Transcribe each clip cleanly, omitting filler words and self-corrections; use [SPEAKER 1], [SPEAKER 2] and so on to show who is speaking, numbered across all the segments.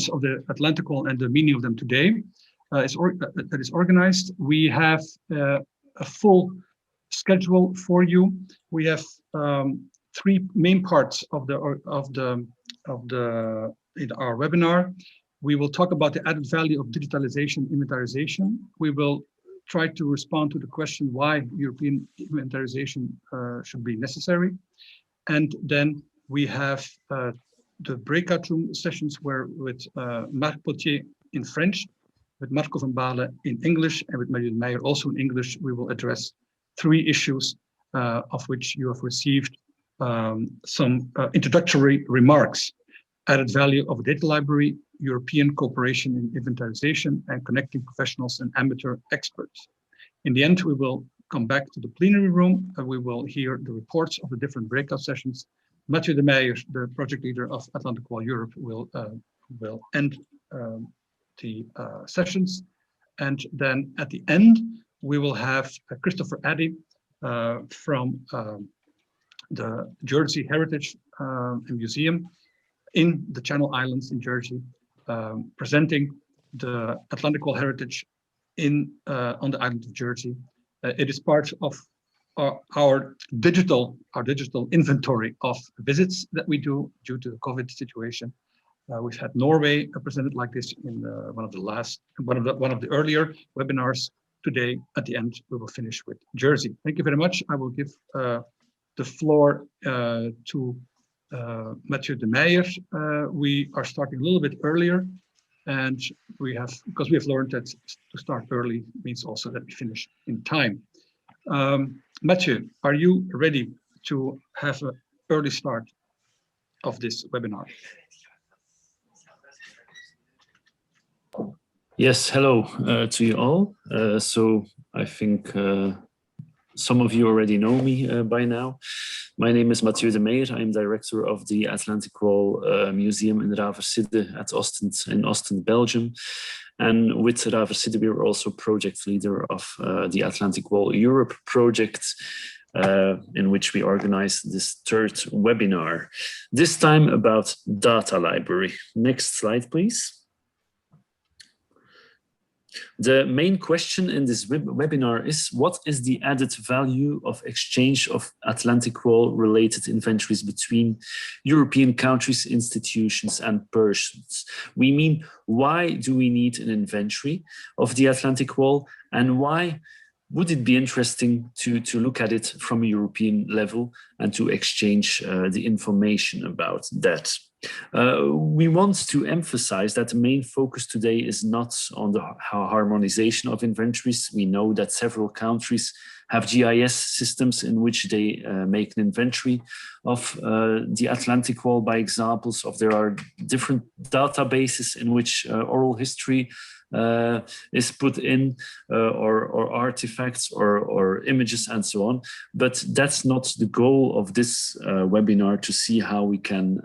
[SPEAKER 1] elements of the Atlantikwall and the meaning of them today that is organized. We have a full schedule for you. We have three main parts of our webinar. We will talk about the added value of digitalization inventarization. We will try to respond to the question why European inventarization should be necessary. And then we have the breakout room sessions with Marc Potier in French, with Marco van Baalen in English, and with Mathieu de Meijer also in English. We will address three issues of which you have received some introductory remarks: added value of a data library, European cooperation in inventarization, and connecting professionals and amateur experts. In the end, we will come back to the plenary room and we will hear the reports of the different breakout sessions. Mathieu de Meijer, the project leader of Atlantikwall Europe, will end the sessions. And then at the end, we will have Christopher Addy from the Jersey Heritage Museum in the Channel Islands in Jersey, presenting the Atlantikwall heritage on the island of Jersey. It is part of our digital inventory of visits that we do due to the COVID situation. We've had Norway presented like this in one of the earlier webinars. Today, at the end, we will finish with Jersey. Thank you very much. I will give the floor to Mathieu de Meijer. We are starting a little bit earlier, and because we have learned that to start early means also that we finish in time. Mathieu, are you ready to have an early start of this webinar?
[SPEAKER 2] Yes, hello to you all. So I think some of you already know me by now. My name is Mathieu de Meijer. I'm director of the Atlantikwall Museum in Raverside at Ostend, in Ostend, Belgium. And with Raverside, we are also project leader of the Atlantikwall Europe project, in which we organize this third webinar, this time about data library. Next slide, please. The main question in this webinar is: what is the added value of exchange of Atlantikwall related inventories between European countries, institutions and persons? We mean, why do we need an inventory of the Atlantikwall, and why would it be interesting to look at it from a European level and to exchange the information about that? We want to emphasize that the main focus today is not on the harmonization of inventories. We know that several countries have GIS systems in which they make an inventory of the Atlantikwall by examples of there are different databases in which oral history is put in, or artifacts or images and so on. But that's not the goal of this webinar, to see how we can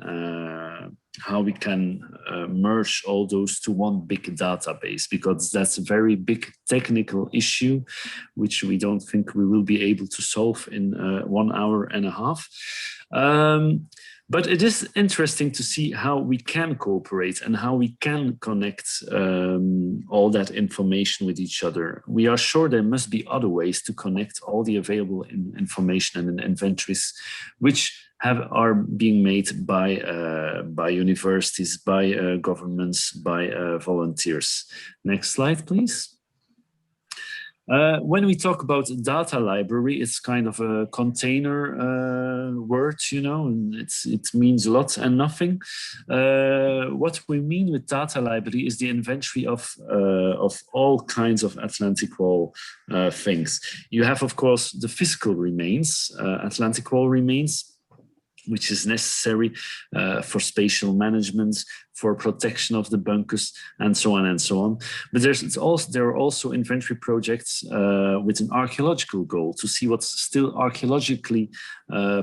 [SPEAKER 2] merge all those to one big database, because that's a very big technical issue, which we don't think we will be able to solve in 1 hour and a half. But it is interesting to see how we can cooperate and how we can connect all that information with each other. We are sure there must be other ways to connect all the available information and inventories, which are being made by universities, by governments, by volunteers. Next slide, please. When we talk about data library, it's kind of a container word, you know, and it means a lot and nothing. What we mean with data library is the inventory of all kinds of Atlantikwall things. You have, of course, the physical remains, Atlantikwall remains, which is necessary for spatial management, for protection of the bunkers, and so on and so on. But there are also inventory projects with an archaeological goal, to see what's still archaeologically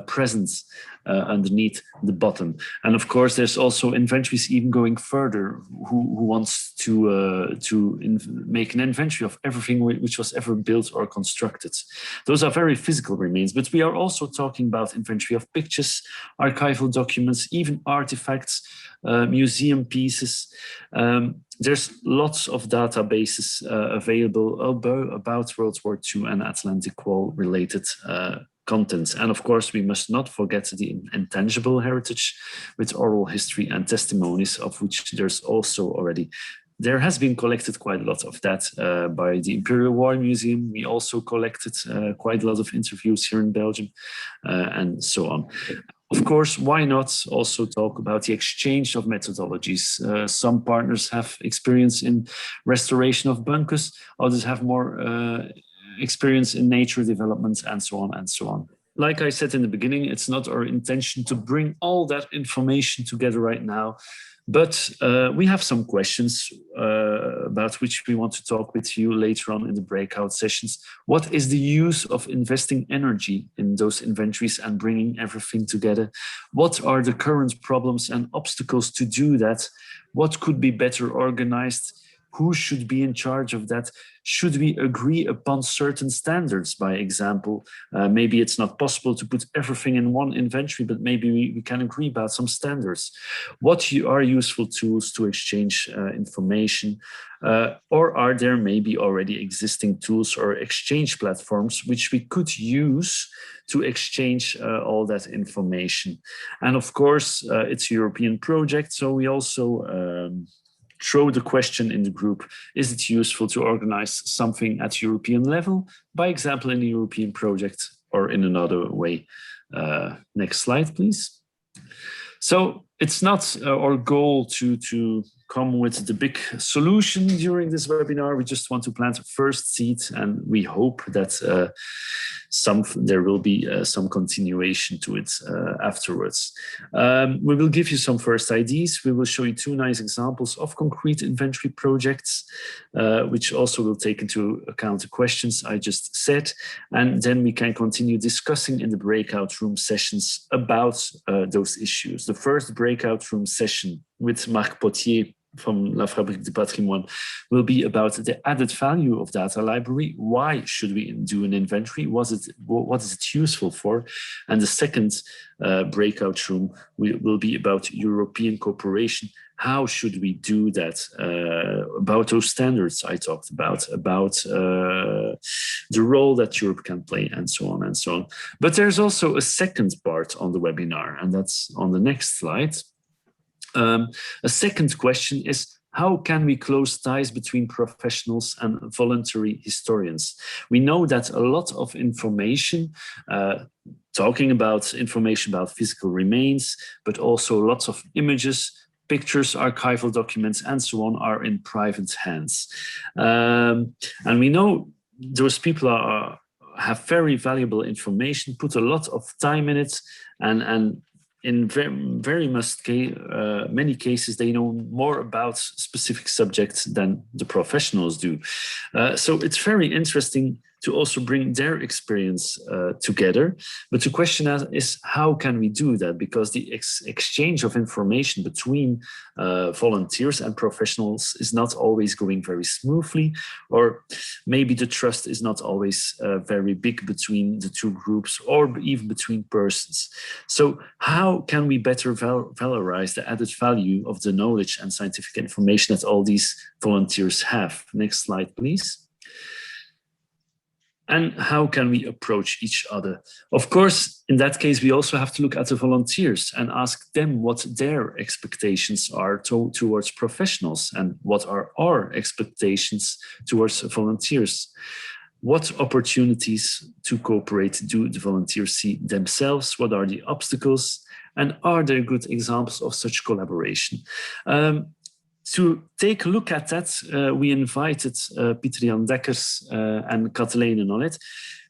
[SPEAKER 2] present underneath the bottom. And of course, there's also inventories even going further, who wants to make an inventory of everything which was ever built or constructed. Those are very physical remains, but we are also talking about inventory of pictures, archival documents, even artifacts, museum museum pieces. There's lots of databases available about World War II and Atlantikwall related contents. And of course, we must not forget the intangible heritage with oral history and testimonies, of which there's also already. There has been collected quite a lot of that by the Imperial War Museum. We also collected quite a lot of interviews here in Belgium and so on. Of course, why not also talk about the exchange of methodologies? Some partners have experience in restoration of bunkers, others have more experience in nature development, and so on and so on. Like I said in the beginning, it's not our intention to bring all that information together right now, but we have some questions about which we want to talk with you later on in the breakout sessions. What is the use of investing energy in those inventories and bringing everything together? What are the current problems and obstacles to do that? What could be better organized? Who should be in charge of that? Should we agree upon certain standards, by example? Maybe it's not possible to put everything in one inventory, but maybe we can agree about some standards. What are useful tools to exchange information? Or are there maybe already existing tools or exchange platforms which we could use to exchange all that information? And of course, it's a European project, so we also throw the question in the group, is it useful to organize something at European level, by example, in a European project or in another way? Next slide, please. So it's not our goal to come with the big solution during this webinar. We just want to plant a first seed, and we hope that there will be some continuation to it afterwards. We will give you some first ideas. We will show you two nice examples of concrete inventory projects, which also will take into account the questions I just said. And then we can continue discussing in the breakout room sessions about those issues. The first breakout room session with Marc Potier from La Fabrique du Patrimoine will be about the added value of data library. Why should we do an inventory? What is it useful for? And the second breakout room will be about European cooperation. How should we do that? About those standards I talked about the role that Europe can play, and so on and so on. But there's also a second part on the webinar, and that's on the next slide. A second question is, how can we close ties between professionals and voluntary historians? We know that a lot of information, talking about information about physical remains, but also lots of images, pictures, archival documents, and so on, are in private hands. And we know those people have very valuable information, put a lot of time in it, and in very many cases, they know more about specific subjects than the professionals do. So it's very interesting to also bring their experience together. But the question is, how can we do that? Because the exchange of information between volunteers and professionals is not always going very smoothly, or maybe the trust is not always very big between the two groups or even between persons. So how can we better valorize the added value of the knowledge and scientific information that all these volunteers have? Next slide, please. And how can we approach each other? Of course, in that case, we also have to look at the volunteers and ask them what their expectations are towards professionals, and what are our expectations towards volunteers. What opportunities to cooperate do the volunteers see themselves? What are the obstacles? And are there good examples of such collaboration? To take a look at that, we invited Pieter-Jan Dekkers and Kathleen Nollet,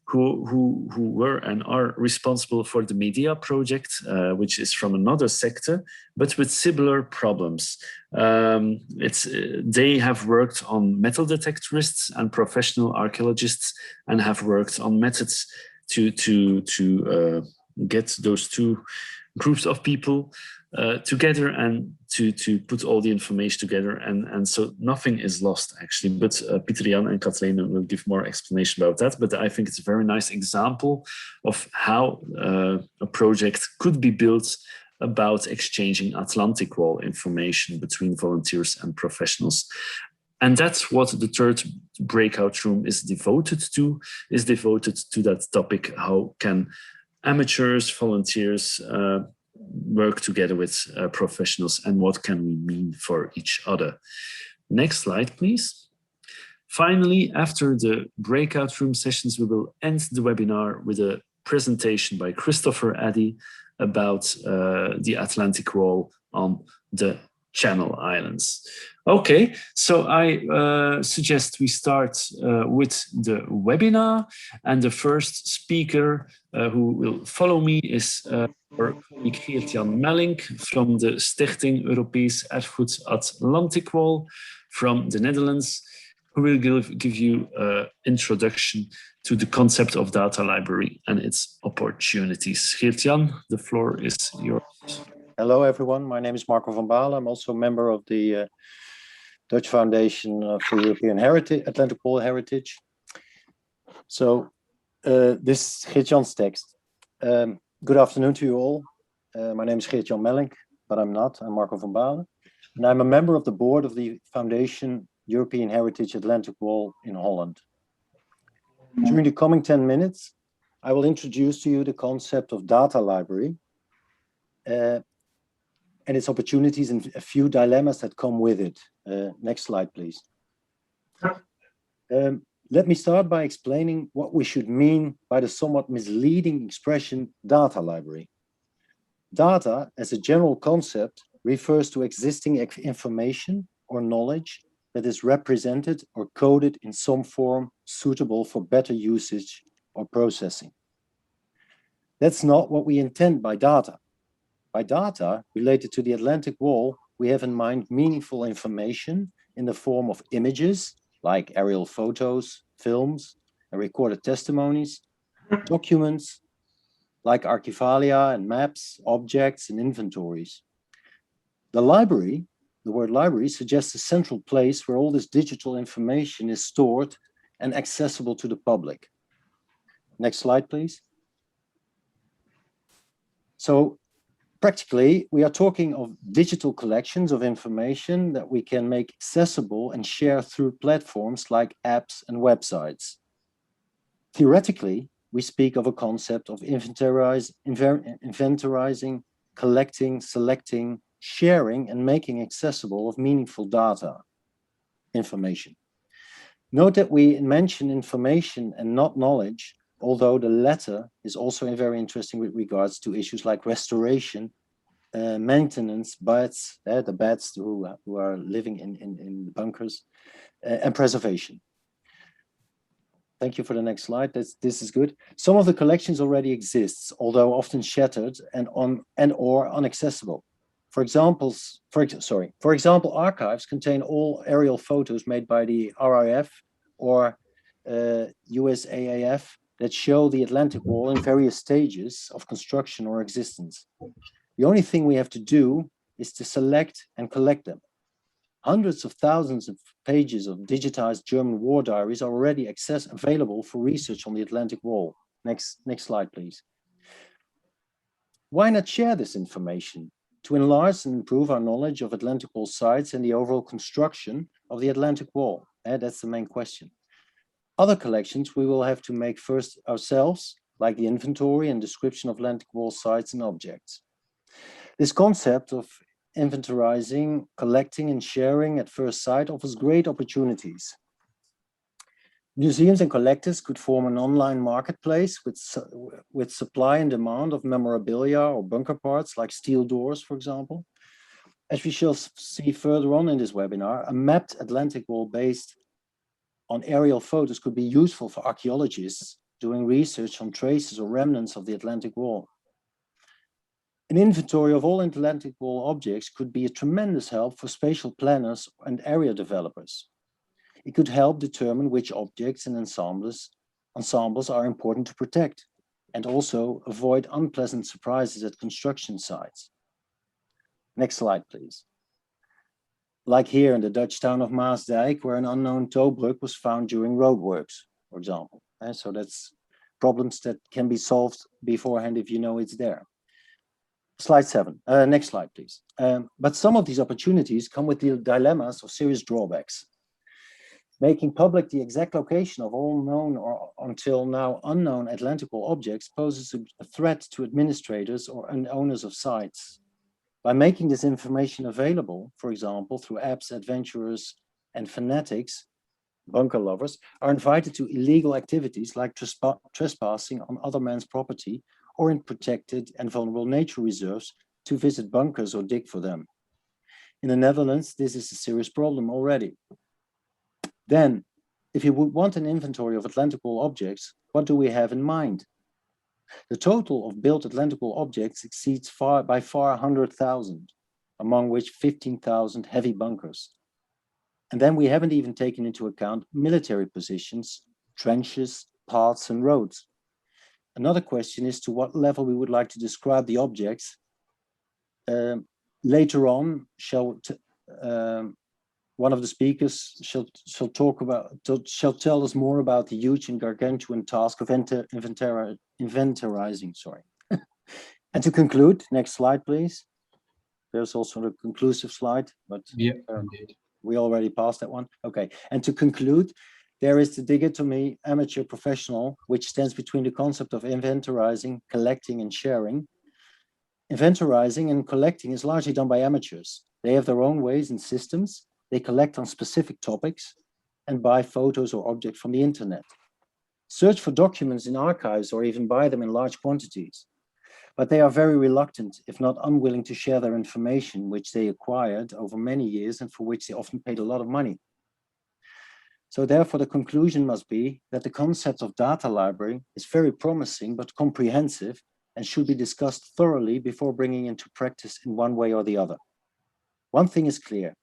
[SPEAKER 2] who were and are responsible for the media project, which is from another sector, but with similar problems. They have worked on metal detectorists and professional archaeologists, and have worked on methods to get those two groups of people together and to put all the information together, and so nothing is lost actually. But Pieter-Jan and Kathleen will give more explanation about that. But I think it's a very nice example of how a project could be built about exchanging Atlantikwall information between volunteers and professionals. And that's what the third breakout room is devoted to that topic. How can amateurs, volunteers work together with professionals, and what can we mean for each other? Next slide, please. Finally, after the breakout room sessions, we will end the webinar with a presentation by Christopher Addy about the Atlantikwall on the Channel Islands. Okay, so I suggest we start with the webinar, and the first speaker who will follow me is our colleague Geert-Jan Mellink from the Stichting Europees Erfgoed Atlantikwall from the Netherlands, who will give you an introduction to the concept of data library and its opportunities. Geert-Jan, the floor is yours.
[SPEAKER 3] Hello, everyone. My name is Marco van Baalen. I'm also a member of the Dutch Foundation for European Heritage, Atlantikwall Heritage. So this is Geert-Jan's text. Good afternoon to you all. My name is Geert-Jan Mellink, but I'm not. I'm Marco van Baalen. And I'm a member of the board of the Foundation European Heritage Atlantikwall in Holland. During the coming 10 minutes, I will introduce to you the concept of data library and its opportunities and a few dilemmas that come with it. Next slide, please. Let me start by explaining what we should mean by the somewhat misleading expression data library. Data, as a general concept, refers to existing information or knowledge that is represented or coded in some form suitable for better usage or processing. That's not what we intend by data. By data related to the Atlantikwall, we have in mind meaningful information in the form of images, like aerial photos, films, and recorded testimonies, documents, like archivalia and maps, objects, and inventories. The library, the word library, suggests a central place where all this digital information is stored and accessible to the public. Next slide, please. So practically, we are talking of digital collections of information that we can make accessible and share through platforms like apps and websites. Theoretically, we speak of a concept of inventorizing, collecting, selecting, sharing, and making accessible of meaningful data information. Note that we mention information and not knowledge, although the latter is also very interesting with regards to issues like restoration, maintenance, bats, the bats who are living in bunkers, and preservation. Thank you for the next slide. This is good. Some of the collections already exists, although often shattered and or inaccessible. For example, archives contain all aerial photos made by the RAF or USAAF that show the Atlantikwall in various stages of construction or existence. The only thing we have to do is to select and collect them. Hundreds of thousands of pages of digitized German war diaries are already available for research on the Atlantikwall. Next slide, please. Why not share this information to enlarge and improve our knowledge of Atlantikwall sites and the overall construction of the Atlantikwall? That's the main question. Other collections we will have to make first ourselves, like the inventory and description of Atlantikwall sites and objects. This concept of inventorizing, collecting, and sharing at first sight offers great opportunities. Museums and collectors could form an online marketplace with supply and demand of memorabilia or bunker parts like steel doors, for example. As we shall see further on in this webinar, a mapped Atlantikwall based on aerial photos could be useful for archaeologists doing research on traces or remnants of the Atlantikwall. An inventory of all Atlantikwall objects could be a tremendous help for spatial planners and area developers. It could help determine which objects and ensembles are important to protect, and also avoid unpleasant surprises at construction sites. Next slide, please. Like here in the Dutch town of Maasdijk, where an unknown towbrug was found during roadworks, for example. So that's problems that can be solved beforehand if you know it's there. Slide 7. Next slide, please. But some of these opportunities come with the dilemmas of serious drawbacks. Making public the exact location of all known or until now unknown Atlantikwall objects poses a threat to administrators or owners of sites. By making this information available, for example, through apps, adventurers and fanatics, bunker lovers, are invited to illegal activities like trespassing on other man's property or in protected and vulnerable nature reserves to visit bunkers or dig for them. In the Netherlands, this is a serious problem already. Then, if you would want an inventory of Atlantikwall objects, what do we have in mind? The total of built Atlantikwall objects exceeds by far 100,000, among which 15,000 heavy bunkers. And then we haven't even taken into account military positions, trenches, paths, and roads. Another question is to what level we would like to describe the objects. Later on, one of the speakers shall tell us more about the huge and gargantuan task of inventorizing. Sorry. And to conclude, next slide, please. There's also a conclusive slide, but
[SPEAKER 1] yeah,
[SPEAKER 3] we already passed that one. Okay. And to conclude, there is the dichotomy amateur professional, which stands between the concept of inventorizing, collecting, and sharing. Inventorizing and collecting is largely done by amateurs. They have their own ways and systems. They collect on specific topics and buy photos or objects from the internet. Search for documents in archives or even buy them in large quantities. But they are very reluctant, if not unwilling, to share their information, which they acquired over many years and for which they often paid a lot of money. So therefore, the conclusion must be that the concept of data library is very promising but comprehensive and should be discussed thoroughly before bringing into practice in one way or the other. One thing is clear.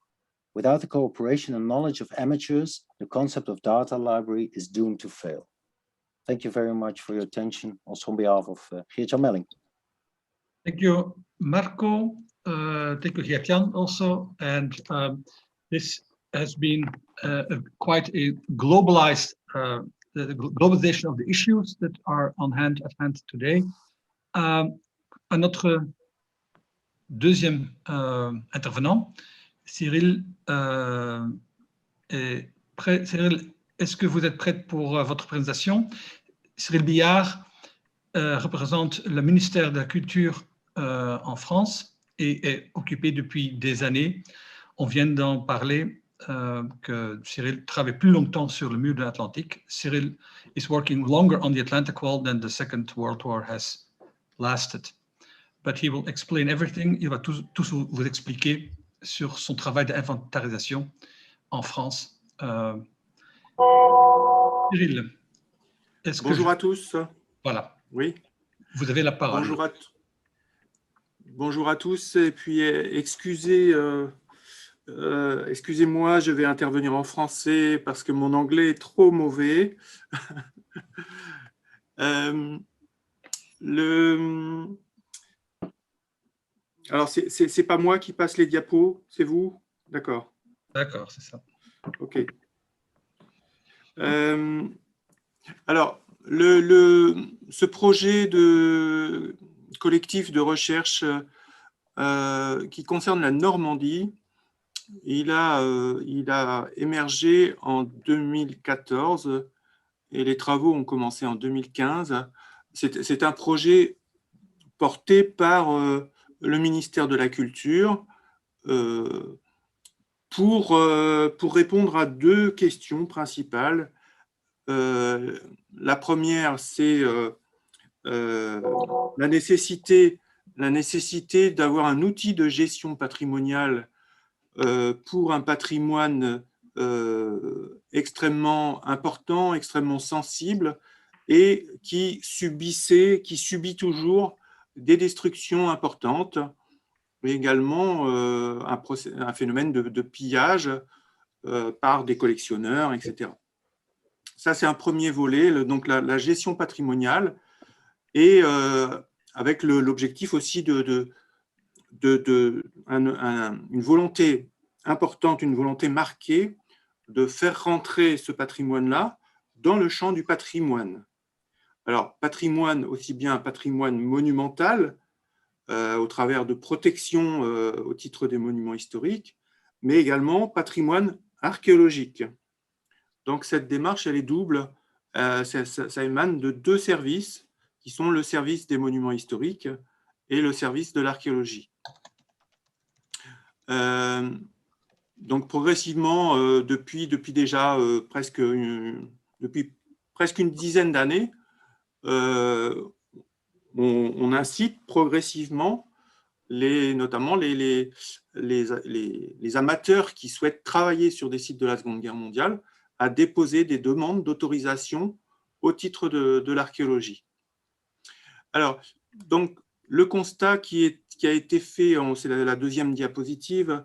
[SPEAKER 3] Without the cooperation and knowledge of amateurs, the concept of data library is doomed to fail. Thank you very much for your attention, also on behalf of Geert-Jan Melling.
[SPEAKER 1] Thank you, Marco. Thank you, Geert-Jan, also. And this has been quite a globalized, the globalization of the issues that are at hand today. À notre deuxième intervenant, Cyril est prêt. Cyril, est-ce que vous êtes prête pour votre présentation? Cyril Billard représente le ministère de la Culture en France et est occupé depuis des années. On vient d'en parler, que Cyril travaille plus longtemps sur le mur de l'Atlantique. Cyril is working longer on the Atlantikwall than the Second World War has lasted. But he will explain everything. Il va tout vous expliquer sur son travail d'inventarisation en France. Cyril,
[SPEAKER 4] bonjour à tous.
[SPEAKER 1] Voilà.
[SPEAKER 4] Oui.
[SPEAKER 1] Vous avez la parole.
[SPEAKER 4] Bonjour à tous. Et puis, excusez-moi, je vais intervenir en français parce que mon anglais est trop mauvais. Alors, c'est pas moi qui passe les diapos, c'est vous? D'accord.
[SPEAKER 1] D'accord, c'est ça.
[SPEAKER 4] OK. Alors, ce projet de collectif de recherche qui concerne la Normandie, il a émergé en 2014 et les travaux ont commencé en 2015. C'est un projet porté par le ministère de la Culture pour répondre à deux questions principales. La première, c'est la nécessité d'avoir un outil de gestion patrimoniale pour un patrimoine extrêmement important, extrêmement sensible et qui subit toujours des destructions importantes, mais également un phénomène de pillage par des collectionneurs, etc. Ça, c'est un premier volet, donc la gestion patrimoniale, et avec l'objectif aussi une volonté importante, une volonté marquée de faire rentrer ce patrimoine-là dans le champ du patrimoine. Alors, patrimoine, aussi bien un patrimoine monumental au travers de protection au titre des monuments historiques, mais également patrimoine archéologique. Donc cette démarche, elle est double. Ça émane de deux services qui sont le service des monuments historiques et le service de l'archéologie. Donc progressivement, depuis déjà presque une dizaine d'années, on incite progressivement notamment les amateurs qui souhaitent travailler sur des sites de la Seconde Guerre mondiale à déposer des demandes d'autorisation au titre de l'archéologie. Alors, donc, le constat qui a été fait, c'est la deuxième diapositive,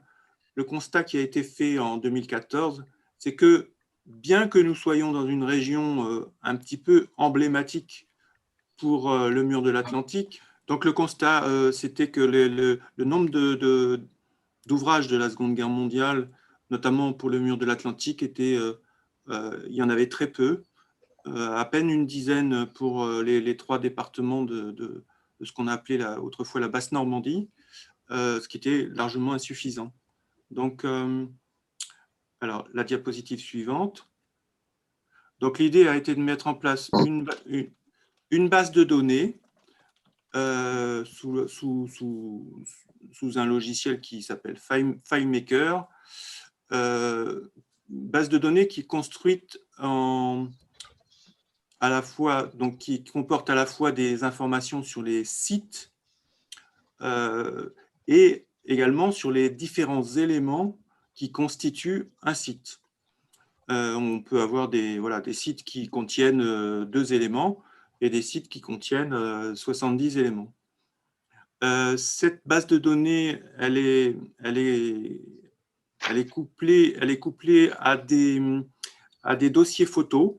[SPEAKER 4] le constat qui a été fait en 2014, c'est que bien que nous soyons dans une région un petit peu emblématique pour le mur de l'Atlantique, donc le constat, c'était que le nombre d'ouvrages de la Seconde Guerre mondiale, notamment pour le mur de l'Atlantique, il y en avait très peu, à peine une dizaine pour les trois départements de ce qu'on a appelé autrefois la Basse-Normandie, ce qui était largement insuffisant. Donc, alors, la diapositive suivante. Donc, l'idée a été de mettre en place une base de données sous un logiciel qui s'appelle FileMaker, base de données qui est construite à la fois, donc qui comporte à la fois des informations sur les sites et également sur les différents éléments qui constituent un site. On peut avoir des sites qui contiennent 2 éléments et des sites qui contiennent 70 éléments. Cette base de données, elle est couplée à des dossiers photos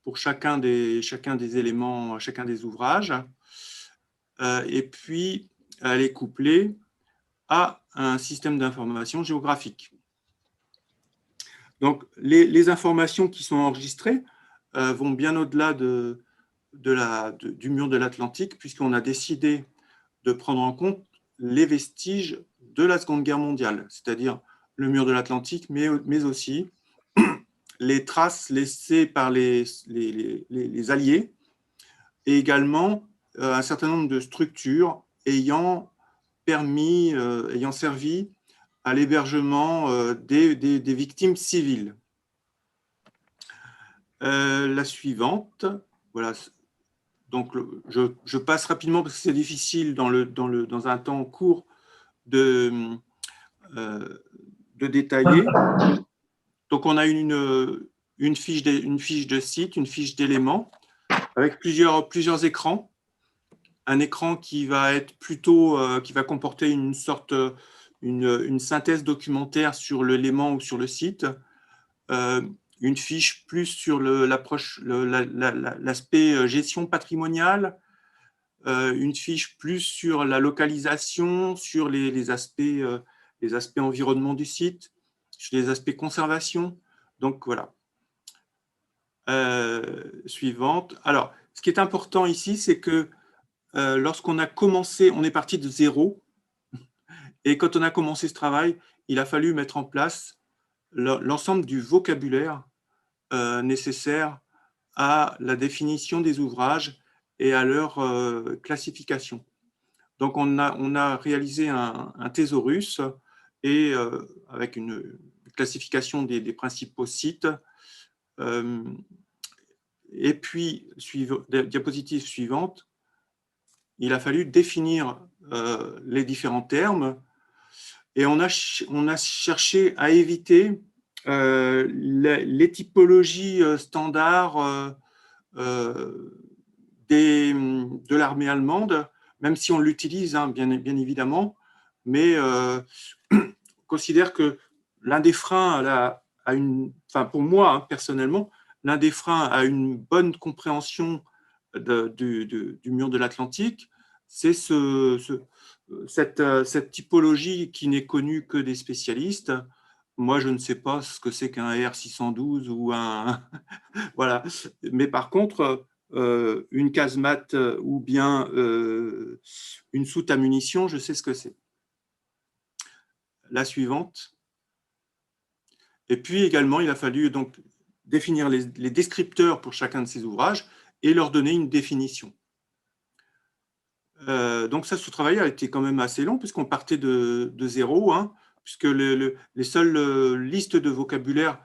[SPEAKER 4] pour chacun des éléments, chacun des ouvrages. Et puis, elle est couplée à un système d'information géographique. Donc, les informations qui sont enregistrées vont bien au-delà du mur de l'Atlantique, puisqu'on a décidé de prendre en compte les vestiges de la Seconde Guerre mondiale, c'est-à-dire le mur de l'Atlantique, mais aussi les traces laissées par les Alliés, et également un certain nombre de structures ayant servi à l'hébergement des victimes civiles. La suivante, voilà. Donc, je passe rapidement parce que c'est difficile dans un temps court de détailler. Donc, on a une fiche de site, une fiche d'éléments avec plusieurs écrans. Un écran qui va être plutôt, qui va comporter une synthèse documentaire sur l'élément ou sur le site. Une fiche plus sur l'aspect gestion patrimoniale, une fiche plus sur la localisation, sur les aspects environnement du site, sur les aspects conservation. Donc voilà. Suivante. Alors, ce qui est important ici, c'est que lorsqu'on a commencé, on est parti de zéro, et quand on a commencé ce travail, il a fallu mettre en place l'ensemble du vocabulaire nécessaire à la définition des ouvrages et à leur classification. Donc, on a réalisé un thésaurus et avec une classification des principaux sites. Et puis, diapositive suivante, il a fallu définir les différents termes et on a cherché à éviter les typologies standards de l'armée allemande, même si on l'utilise, hein, bien évidemment, mais on considère que l'un des freins pour moi, hein, personnellement, l'un des freins à une bonne compréhension du mur de l'Atlantique, c'est cette typologie qui n'est connue que des spécialistes. Moi, je ne sais pas ce que c'est qu'un R612 ou un… voilà. Mais par contre, une casemate ou bien une soute à munitions, je sais ce que c'est. La suivante. Et puis également, il a fallu donc définir les descripteurs pour chacun de ces ouvrages et leur donner une définition. Donc ça, ce travail a été quand même assez long puisqu'on partait de zéro, hein, puisque les seules listes de vocabulaire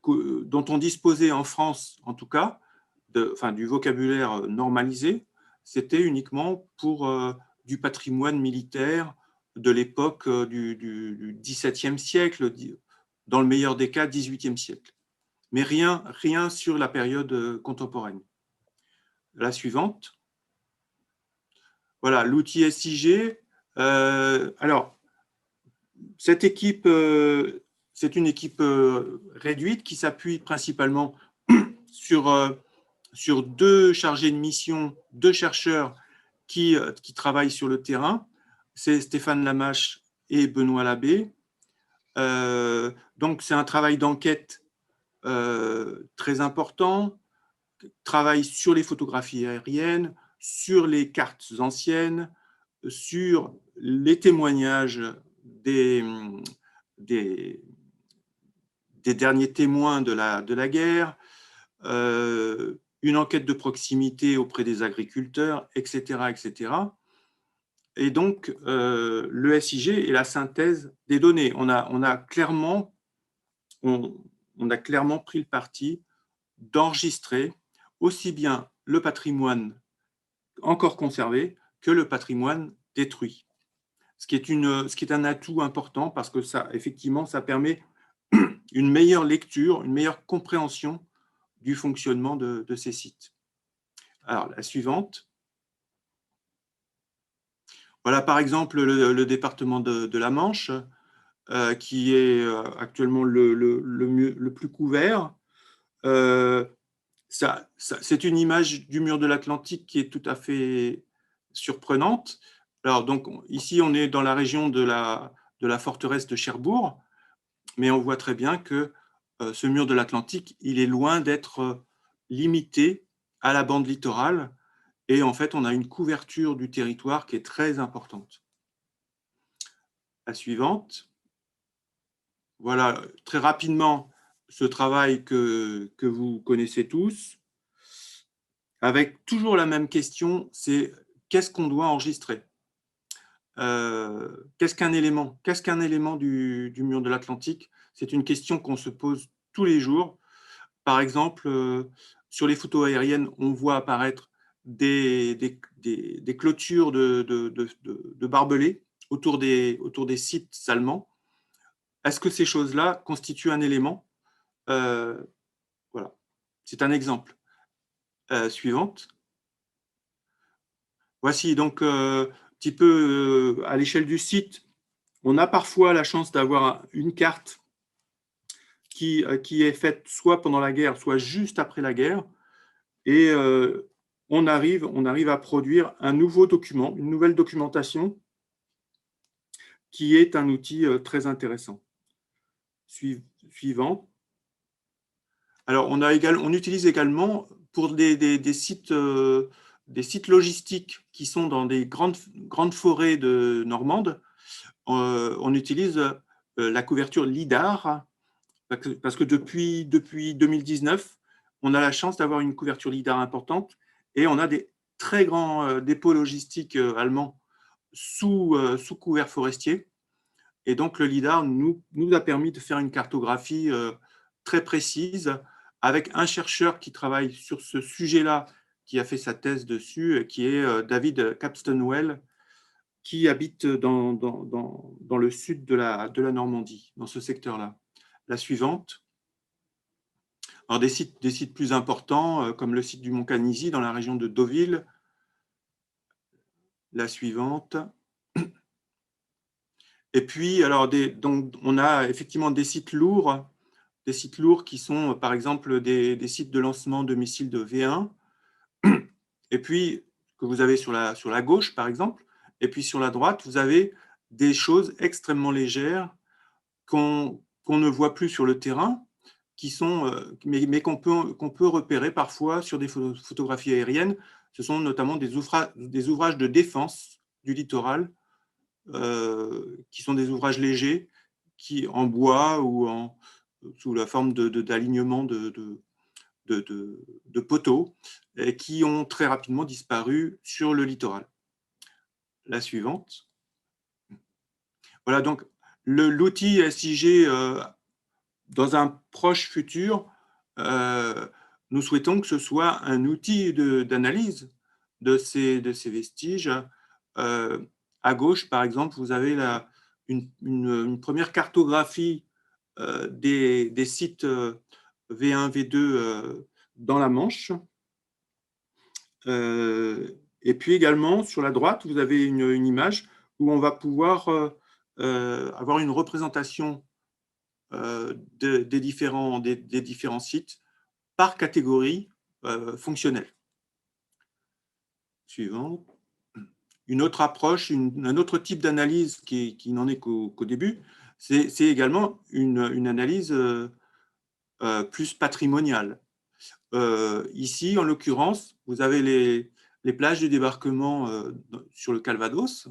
[SPEAKER 4] dont on disposait en France, en tout cas, du vocabulaire normalisé, c'était uniquement pour du patrimoine militaire de l'époque du XVIIe siècle, dans le meilleur des cas, XVIIIe siècle. Mais rien sur la période contemporaine. La suivante. Voilà, l'outil SIG. Alors, cette équipe, c'est une équipe réduite qui s'appuie principalement sur deux chargés de mission, deux chercheurs qui travaillent sur le terrain. C'est Stéphane Lamache et Benoît Labbé. Donc, c'est un travail d'enquête très important, travail sur les photographies aériennes, sur les cartes anciennes, sur les témoignages des derniers témoins de la guerre, une enquête de proximité auprès des agriculteurs, etc. etc. Et donc, le SIG est la synthèse des données. On a clairement pris le parti d'enregistrer aussi bien le patrimoine encore conservé que le patrimoine détruit. Ce qui est un atout important parce que ça, effectivement, ça permet une meilleure lecture, une meilleure compréhension du fonctionnement de ces sites. Alors, la suivante. Voilà, par exemple, le département de la Manche, qui est actuellement le plus couvert. C'est une image du mur de l'Atlantique qui est tout à fait surprenante. Alors, donc, ici, on est dans la région de la forteresse de Cherbourg, mais on voit très bien que ce mur de l'Atlantique, il est loin d'être limité à la bande littorale. Et en fait, on a une couverture du territoire qui est très importante. La suivante. Voilà, très rapidement, ce travail que vous connaissez tous, avec toujours la même question, c'est qu'est-ce qu'on doit enregistrer? Qu'est-ce qu'un élément? Qu'est-ce qu'un élément du mur de l'Atlantique? C'est une question qu'on se pose tous les jours. Par exemple, sur les photos aériennes, on voit apparaître des clôtures de barbelés autour des sites allemands. Est-ce que ces choses-là constituent un élément? Voilà, c'est un exemple. Suivante. Voici donc un petit peu à l'échelle du site. On a parfois la chance d'avoir une carte qui est faite soit pendant la guerre, soit juste après la guerre. Et on arrive à produire un nouveau document, une nouvelle documentation qui est un outil très intéressant. Suivant. Alors, on utilise également pour des sites logistiques qui sont dans des grandes forêts normandes, on utilise la couverture LIDAR, parce que depuis 2019, on a la chance d'avoir une couverture LIDAR importante et on a des très grands dépôts logistiques allemands sous couvert forestier. Et donc, le LIDAR nous a permis de faire une cartographie très précise avec un chercheur qui travaille sur ce sujet-là, qui a fait sa thèse dessus, qui est David Capstonwell, qui habite dans le sud de la Normandie, dans ce secteur-là. La suivante. Alors, des sites plus importants, comme le site du Mont Canisy, dans la région de Deauville. La suivante. Et puis, alors, donc, on a effectivement des sites lourds qui sont, par exemple, des sites de lancement de missiles de V1. Et puis, que vous avez sur la gauche, par exemple. Et puis, sur la droite, vous avez des choses extrêmement légères qu'on ne voit plus sur le terrain, mais qu'on peut repérer parfois sur des photographies aériennes. Ce sont notamment des ouvrages de défense du littoral, qui sont des ouvrages légers, en bois ou sous la forme d'alignement de poteaux, et qui ont très rapidement disparu sur le littoral. La suivante. Voilà, donc l'outil SIG, dans un proche futur, nous souhaitons que ce soit un outil d'analyse de ces vestiges. À gauche, par exemple, vous avez une première cartographie des sites V1, V2 dans la Manche. Et puis également, sur la droite, vous avez une image où on va pouvoir avoir une représentation des différents sites par catégorie fonctionnelle. Suivant. Une autre approche, un autre type d'analyse qui n'en est qu'au début, c'est également une analyse plus patrimoniale. Ici, en l'occurrence, vous avez les plages de débarquement sur le Calvados,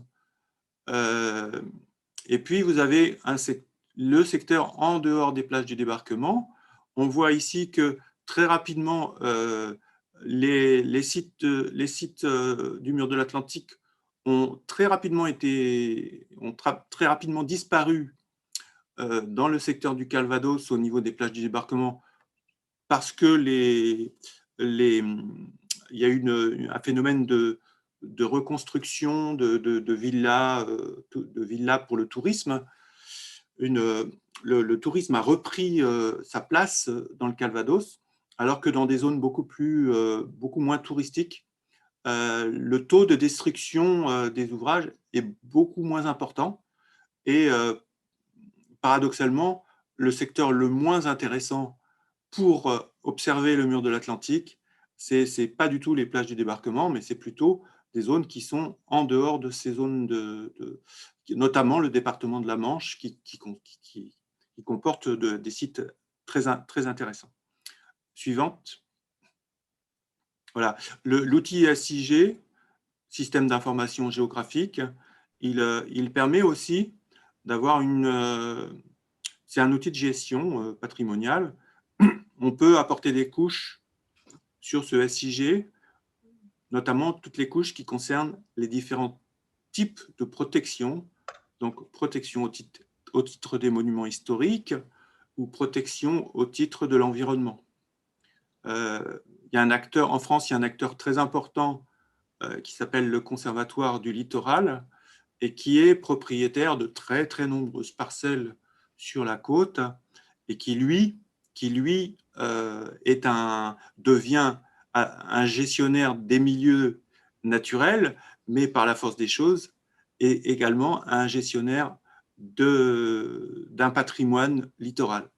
[SPEAKER 4] et puis vous avez le secteur en dehors des plages du débarquement. On voit ici que très rapidement, les sites du mur de l'Atlantique ont très rapidement disparu dans le secteur du Calvados au niveau des plages du débarquement, parce que il y a eu un phénomène de reconstruction de villas pour le tourisme. Le tourisme a repris sa place dans le Calvados, alors que dans des zones beaucoup moins touristiques, le taux de destruction des ouvrages est beaucoup moins important. Et paradoxalement, le secteur le moins intéressant pour observer le mur de l'Atlantique, c'est pas du tout les plages du débarquement, mais c'est plutôt des zones qui sont en dehors de ces zones, notamment le département de la Manche, qui comporte des sites très intéressants. Suivante. Voilà. L'outil SIG, Système d'information géographique, il permet aussi d'avoir c'est un outil de gestion patrimoniale. On peut apporter des couches sur ce SIG, notamment toutes les couches qui concernent les différents types de protection, donc protection au titre des monuments historiques ou protection au titre de l'environnement. En France, il y a un acteur très important qui s'appelle le Conservatoire du littoral et qui est propriétaire de très très nombreuses parcelles sur la côte et qui devient un gestionnaire des milieux naturels, mais par la force des choses, et également un gestionnaire d'un patrimoine littoral.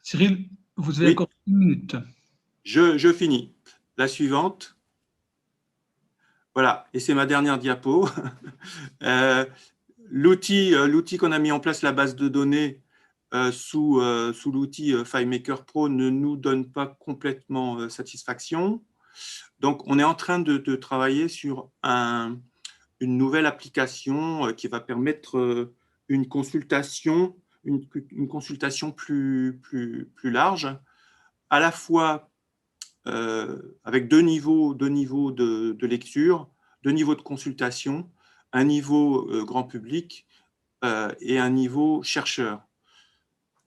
[SPEAKER 1] Cyril, vous avez encore une minute.
[SPEAKER 4] Je finis. La suivante. Voilà, et c'est ma dernière diapo. L'outil qu'on a mis en place, la base de données, sous l'outil FileMaker Pro ne nous donne pas complètement satisfaction. Donc, on est en train de travailler sur une nouvelle application qui va permettre une consultation plus large, à la fois avec deux niveaux de lecture, deux niveaux de consultation, un niveau grand public et un niveau chercheur.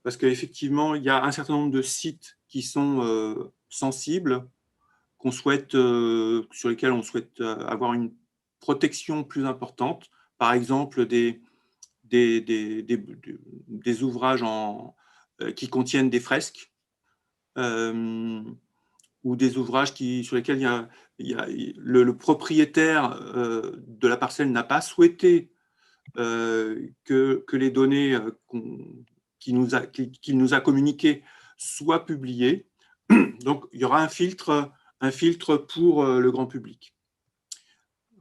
[SPEAKER 4] Parce qu'effectivement, il y a un certain nombre de sites qui sont sensibles, sur lesquels on souhaite avoir une protection plus importante. Par exemple, des ouvrages qui contiennent des fresques, ou des ouvrages sur lesquels le propriétaire de la parcelle n'a pas souhaité que les données qu'il nous a communiquées soient publiées. Donc, il y aura un filtre pour le grand public.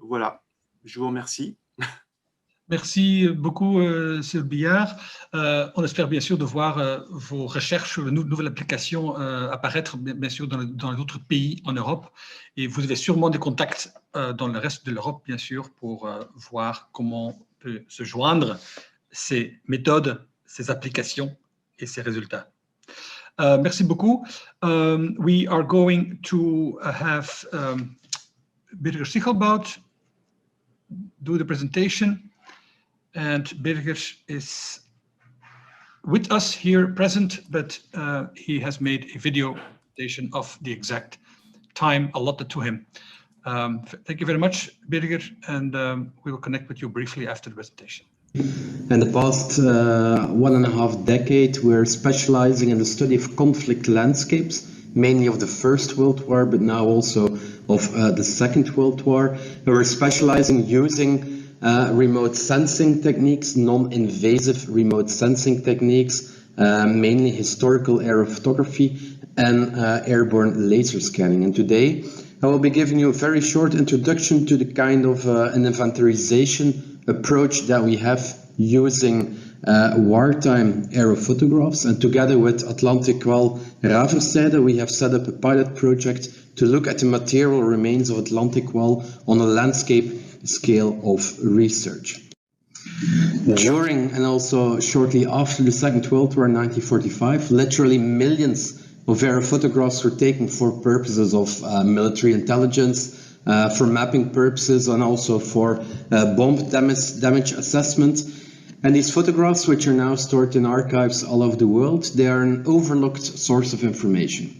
[SPEAKER 4] Voilà, je vous remercie.
[SPEAKER 1] Merci beaucoup, Sir Billard. On espère bien sûr de voir vos recherches sur de nouvelles applications apparaître, bien sûr, dans d'autres pays en Europe. Et vous avez sûrement des contacts dans le reste de l'Europe, bien sûr, pour voir comment on peut se joindre ces méthodes, ces applications et ces résultats. Merci beaucoup. We are going to have Birger Sichelbout do the presentation. And Birger is with us here present, but he has made a video presentation of the exact time allotted to him. Thank you very much, Birger, and we will connect with you briefly after the presentation.
[SPEAKER 5] In the past 1.5 decades, we're specializing in the study of conflict landscapes, mainly of the First World War, but now also of the Second World War. And we're specializing using remote sensing techniques, non-invasive remote sensing techniques, mainly historical aerophotography and airborne laser scanning. And today I will be giving you a very short introduction to the kind of an inventarization approach that we have using wartime aerophotographs. And together with Atlantikwall Europe, we have set up a pilot project to look at the material remains of Atlantikwall on a landscape scale of research. During and also shortly after the Second World War in 1945, literally millions of aerophotographs were taken for purposes of military intelligence, for mapping purposes, and also for bomb damage assessment. And these photographs, which are now stored in archives all over the world, they are an overlooked source of information.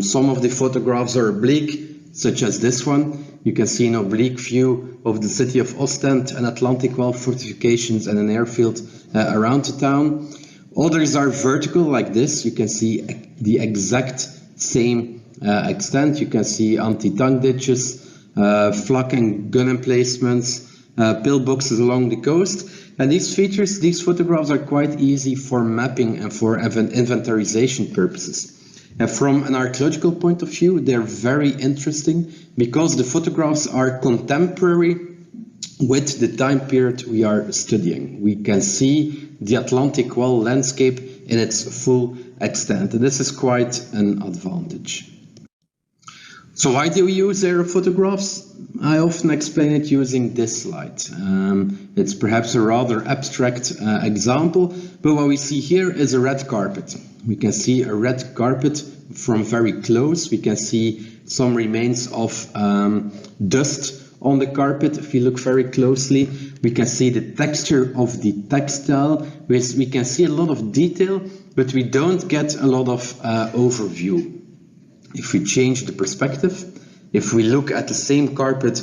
[SPEAKER 5] Some of the photographs are oblique, such as this one. You can see an oblique view of the city of Ostend and Atlantikwall fortifications and an airfield around the town. Others are vertical, like this. You can see the exact same extent. You can see anti-tank ditches, flak and gun emplacements, pillboxes along the coast. And these features, these photographs are quite easy for mapping and for inventarization purposes. And from an archaeological point of view, they're very interesting because the photographs are contemporary with the time period we are studying. We can see the Atlantikwall landscape in its full extent, and this is quite an advantage. So why do we use aerophotographs? I often explain it using this slide. It's perhaps a rather abstract example, but what we see here is a red carpet. We can see a red carpet from very close. We can see some remains of dust on the carpet. If you look very closely, we can see the texture of the textile. We can see a lot of detail, but we don't get a lot of overview. If we change the perspective, if we look at the same carpet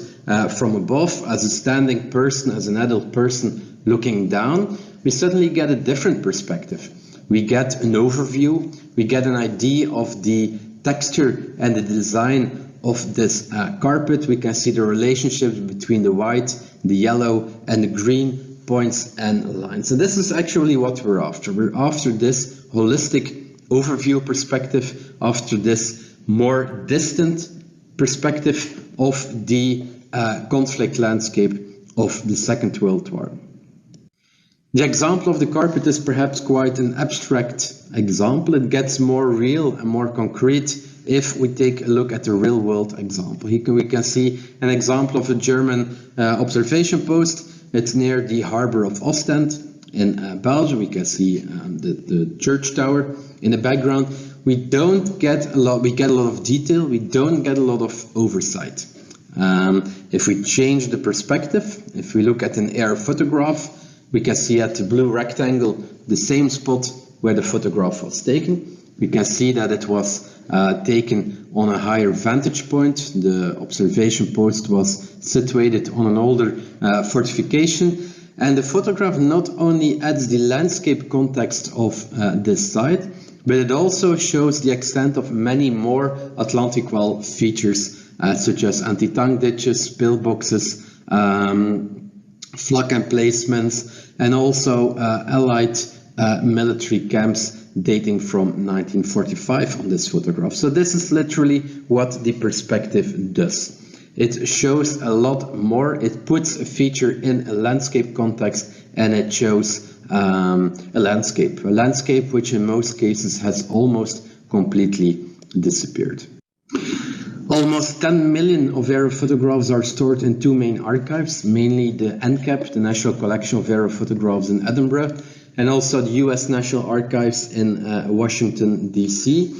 [SPEAKER 5] from above as a standing person, as an adult person looking down, we suddenly get a different perspective. We get an overview, we get an idea of the texture and the design of this carpet. We can see the relationships between the white, the yellow and the green points and lines. And this is actually what we're after. We're after this holistic overview perspective, after this more distant perspective of the conflict landscape of the Second World War. The example of the carpet is perhaps quite an abstract example. It gets more real and more concrete if we take a look at the real world example. Here we can see an example of a German observation post. It's near the harbor of Ostend in Belgium. We can see the church tower in the background. We don't get a lot, we get a lot of detail, we don't get a lot of oversight. If we change the perspective, if we look at an air photograph, we can see at the blue rectangle the same spot where the photograph was taken. We can see that it was taken on a higher vantage point. The observation post was situated on an older fortification. And the photograph not only adds the landscape context of this site, but it also shows the extent of many more Atlantikwall features, such as anti-tank ditches, pillboxes, flak emplacements, and also Allied military camps dating from 1945 on this photograph. So this is literally what the perspective does. It shows a lot more. It puts a feature in a landscape context, and it shows a landscape which in most cases has almost completely disappeared. Almost 10 million of aerial photographs are stored in two main archives, mainly the NCAP, the National Collection of Aerial Photographs in Edinburgh, and also the US National Archives in Washington, D.C.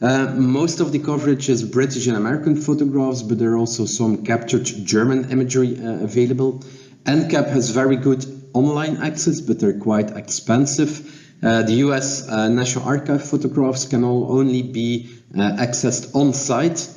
[SPEAKER 5] Most of the coverage is British and American photographs, but there are also some captured German imagery available. NCAP has very good online access, but they're quite expensive. The US National Archive photographs can only be accessed on site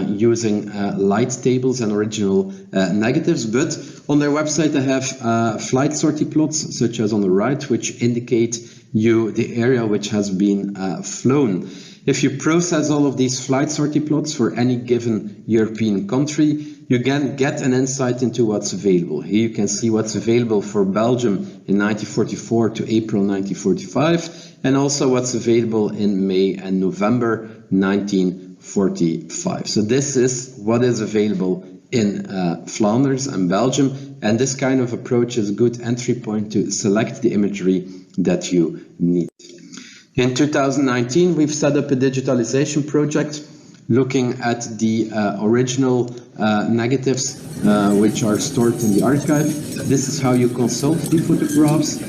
[SPEAKER 5] using light tables and original negatives, but on their website they have flight sortie plots, such as on the right, which indicate you the area which has been flown. If you process all of these flight sortie plots for any given European country, you can get an insight into what's available. Here you can see what's available for Belgium in 1944 to April 1945, and also what's available in May and November 1945. So this is what is available in Flanders and Belgium, and this kind of approach is a good entry point to select the imagery that you need. In 2019, we've set up a digitalization project looking at the original negatives which are stored in the archive. This is how you consult the photographs.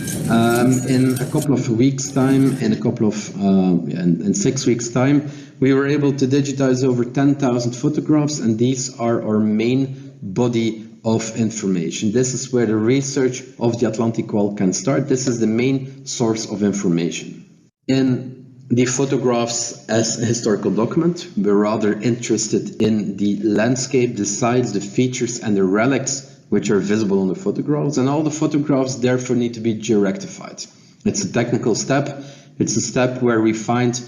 [SPEAKER 5] In a couple of weeks' time, in 6 weeks' time, we were able to digitize over 10,000 photographs, and these are our main body of information. This is where the research of the Atlantikwall can start. This is the main source of information. In the photographs as a historical document, we're rather interested in the landscape, the sites, the features, and the relics which are visible on the photographs, and all the photographs therefore need to be georectified. It's a technical step. It's a step where we find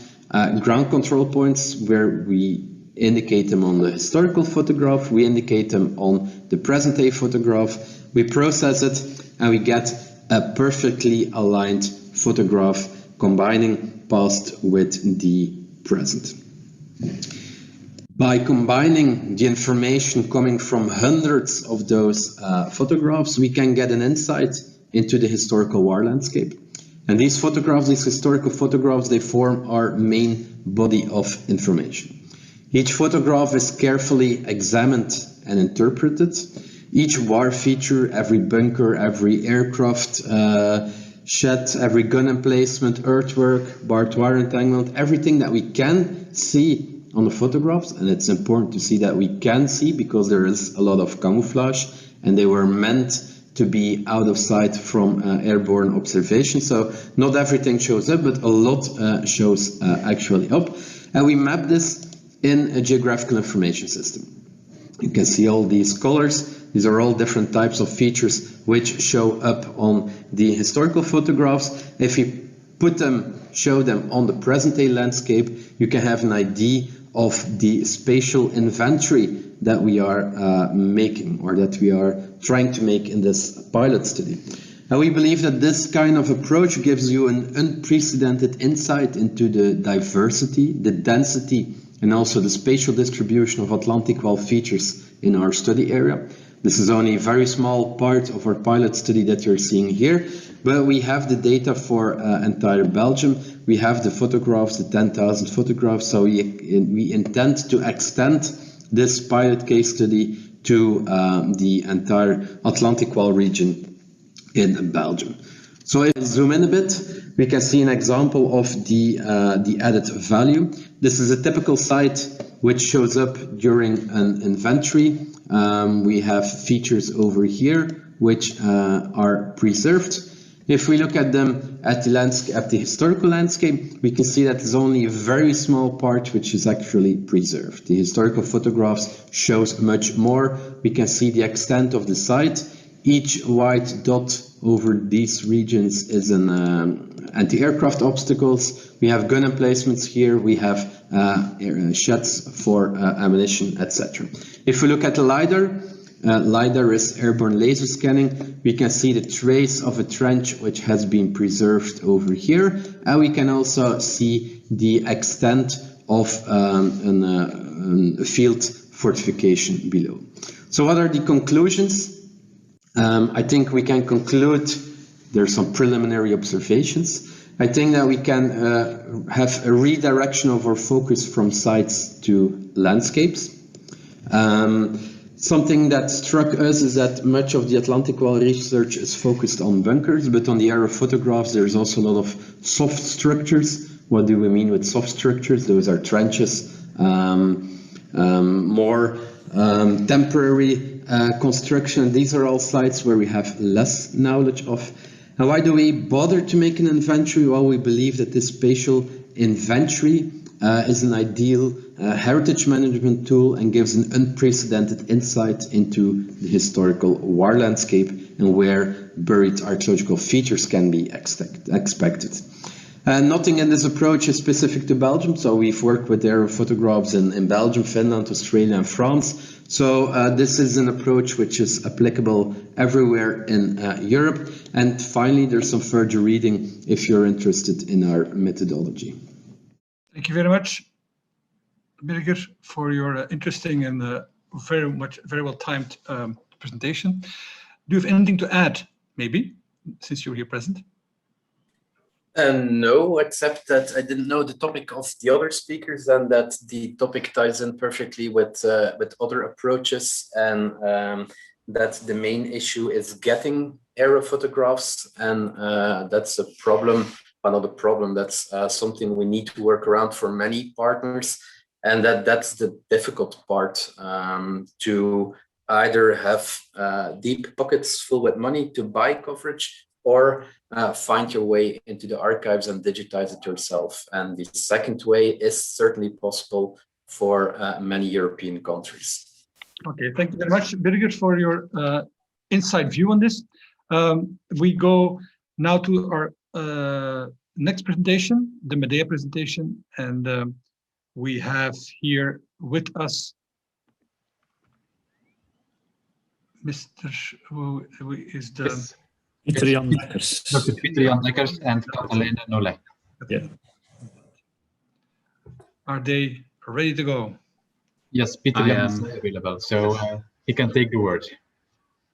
[SPEAKER 5] ground control points, where we indicate them on the historical photograph, we indicate them on the present day photograph, we process it, and we get a perfectly aligned photograph combining past with the present. By combining the information coming from hundreds of those photographs, we can get an insight into the historical war landscape. And these photographs, these historical photographs, they form our main body of information. Each photograph is carefully examined and interpreted. Each war feature, every bunker, every aircraft shed, every gun emplacement, earthwork, barbed wire entanglement, everything that we can see on the photographs, and it's important to see that we can see because there is a lot of camouflage and they were meant to be out of sight from airborne observation. So not everything shows up, but a lot shows actually up. And we map this in a geographical information system. You can see all these colors. These are all different types of features which show up on the historical photographs. If we put them, show them on the present day landscape, you can have an idea of the spatial inventory that we are making, or that we are trying to make in this pilot study. And we believe that this kind of approach gives you an unprecedented insight into the diversity, the density, and also the spatial distribution of Atlantikwall features in our study area. This is only a very small part of our pilot study that you're seeing here, but we have the data for entire Belgium. We have the photographs, the 10,000 photographs, so we intend to extend this pilot case study to the entire Atlantikwall region in Belgium. So if we zoom in a bit, we can see an example of the added value. This is a typical site which shows up during an inventory. We have features over here which are preserved. If we look at them at the historical landscape, we can see that there's only a very small part which is actually preserved. The historical photographs shows much more. We can see the extent of the site. Each white dot over these regions is an anti-aircraft obstacles. We have gun emplacements here. We have sheds for ammunition, etc. If we look at the LiDAR, LiDAR is airborne laser scanning. We can see the trace of a trench which has been preserved over here, and we can also see the extent of a field fortification below. So what are the conclusions? I think we can conclude there's some preliminary observations. I think that we can have a redirection of our focus from sites to landscapes. Something that struck us is that much of the Atlantikwall research is focused on bunkers, but on the aerophotographs, there's also a lot of soft structures. What do we mean with soft structures? Those are trenches, more temporary construction. These are all sites where we have less knowledge of. And why do we bother to make an inventory? Well, we believe that this spatial inventory is an ideal heritage management tool and gives an unprecedented insight into the historical war landscape and where buried archaeological features can be expected. Nothing in this approach is specific to Belgium, so we've worked with aerophotographs in Belgium, Finland, Australia and France. So this is an approach which is applicable everywhere in Europe. And finally, there's some further reading if you're interested in our methodology.
[SPEAKER 1] Thank you very much, Birger, for your interesting and very well timed presentation. Do you have anything to add, maybe, since you're here present?
[SPEAKER 6] No, except that I didn't know the topic of the other speakers and that the topic ties in perfectly with other approaches, and that the main issue is getting aerophotographs, and that's a problem, another problem, that's something we need to work around for many partners, and that's the difficult part, to either have deep pockets full with money to buy coverage, or find your way into the archives and digitize it yourself. And the second way is certainly possible for many European countries.
[SPEAKER 1] Okay, thank you very much, Birger, for your inside view on this. We go now to our next presentation, the Medea presentation, and we have here with us Mr. who is the...
[SPEAKER 7] Yes.
[SPEAKER 2] Pieter-Jan Dekkers.
[SPEAKER 7] Dr. Pieter-Jan Dekkers and Katalijn Nollet.
[SPEAKER 2] Yeah.
[SPEAKER 1] Are they ready to go?
[SPEAKER 7] Yes, Pieter-Jan is available, so he can take the word.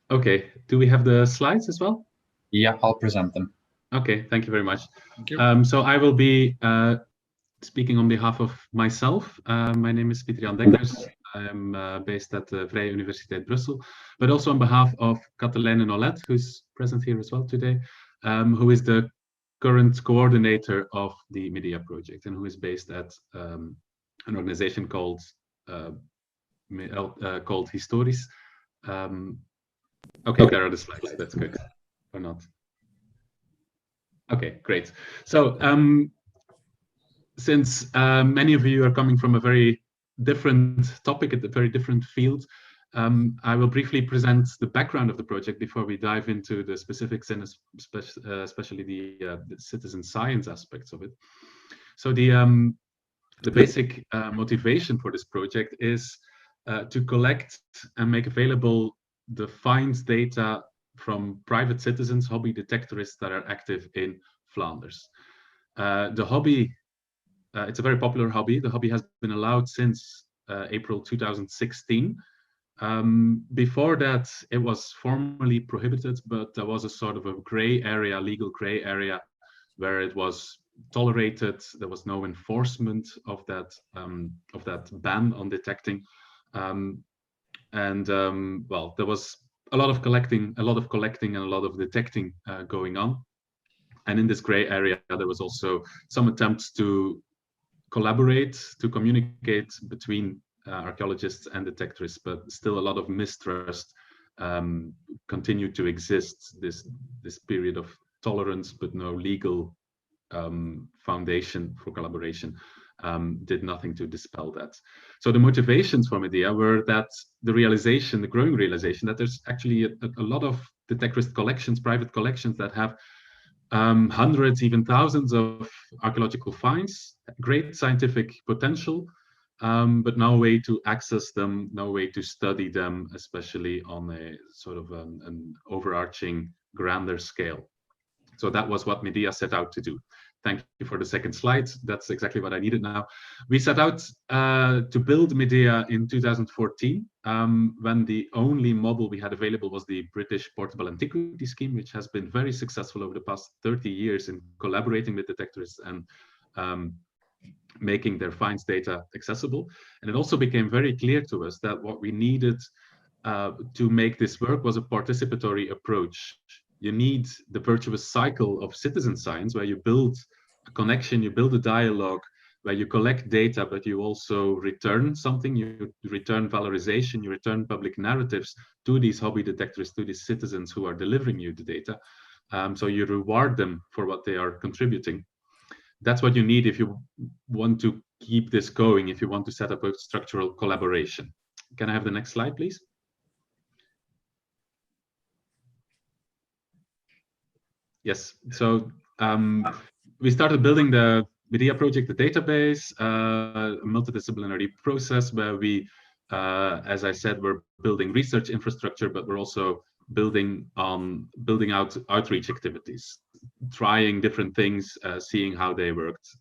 [SPEAKER 7] Okay, do we have the slides as well? Yeah, I'll present them. Okay, thank you very much.
[SPEAKER 1] Thank you.
[SPEAKER 7] So I will be speaking on behalf of myself. My name is Pieter-Jan Dekkers. I'm based at the Vrije Universiteit Brussel, but also on behalf of Katalijn Nollet, who's present here as well today, who is the current coordinator of the Medea project and who is based at an organization called Historis. Okay, there are the slides. That's good, or not? Okay, great. So since many of you are coming from a very different topic at a very different field, I will briefly present the background of the project before we dive into the specifics and especially the citizen science aspects of it. So the basic motivation for this project is to collect and make available the finds data from private citizens, hobby detectorists that are active in Flanders. The hobby, it's a very popular hobby. The hobby has been allowed since April 2016. Before that, it was formally prohibited, but there was a sort of a gray area, legal gray area, where it was tolerated. There was no enforcement of that ban on detecting, well, there was a lot of collecting, and a lot of detecting going on. And in this gray area, there was also some attempts to collaborate, to communicate between archaeologists and detectorists, but still a lot of mistrust continued to exist. This period of tolerance, but no legal foundation for collaboration, did nothing to dispel that. So the motivations for Medea were that the growing realization that there's actually a lot of detectorist collections, private collections that have hundreds, even thousands of archaeological finds, great scientific potential, but no way to access them, no way to study them, especially on a sort of an overarching, grander scale. So that was what Medea set out to do, Thank you for the second slide. That's exactly what I needed now. We set out to build Medea in 2014, when the only model we had available was the British Portable Antiquity Scheme, which has been very successful over the past 30 years in collaborating with detectorists and making their finds data accessible. And it also became very clear to us that what we needed to make this work was a participatory approach. You need the virtuous cycle of citizen science, where you build a connection, you build a dialogue, where you collect data, but you also return something, you return valorization, you return public narratives to these hobby detectorists, to these citizens who are delivering you the data. So you reward them for what they are contributing. That's what you need if you want to keep this going, if you want to set up a structural collaboration. Can I have the next slide, please? Yes, so we started building the Medea project, the database, a multidisciplinary process where we, as I said, we're building research infrastructure, but we're also building out outreach activities, trying different things, seeing how they worked,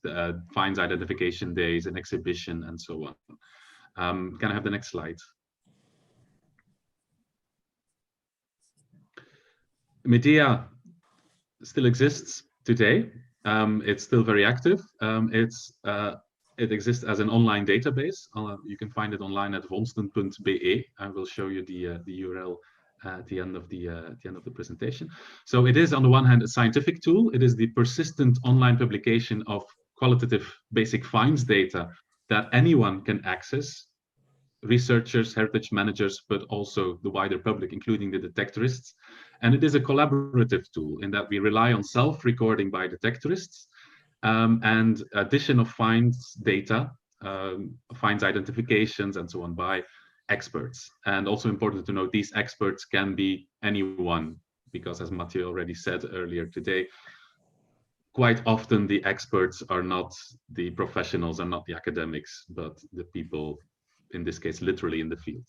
[SPEAKER 7] finds identification days, an exhibition, and so on. Can I have the next slide? Medea still exists today. It's still very active. It exists as an online database. You can find it online at vondsten.be. I will show you the URL at the end of the presentation. So it is, on the one hand, a scientific tool. It is the persistent online publication of qualitative basic finds data that anyone can access, researchers, heritage managers, but also the wider public, including the detectorists. And it is a collaborative tool in that we rely on self-recording by detectorists and addition of finds data, finds identifications, and so on by experts. And also important to note, these experts can be anyone, because as Mathieu already said earlier today, quite often the experts are not the professionals, are not the academics, but the people, in this case, literally in the field.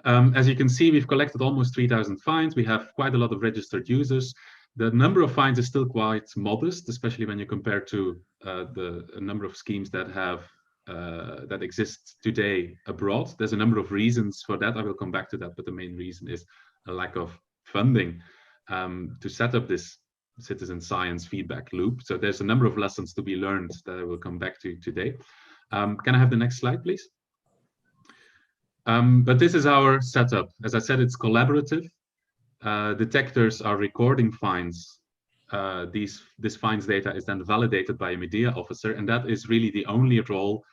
[SPEAKER 7] As you can see, we've collected almost 3,000 finds. We have quite a lot of registered users. The number of finds is still quite modest, especially when you compare to the number of schemes that have that exist today abroad. There's a number of reasons for that. I will come back to that, but the main reason is a lack of funding to set up this citizen science feedback loop. So there's a number of lessons to be learned that I will come back to today. Can I have the next slide, please? But this is our setup. As I said, it's collaborative. Detectors are recording finds. This finds data is then validated by a Medea officer, and that is really the only role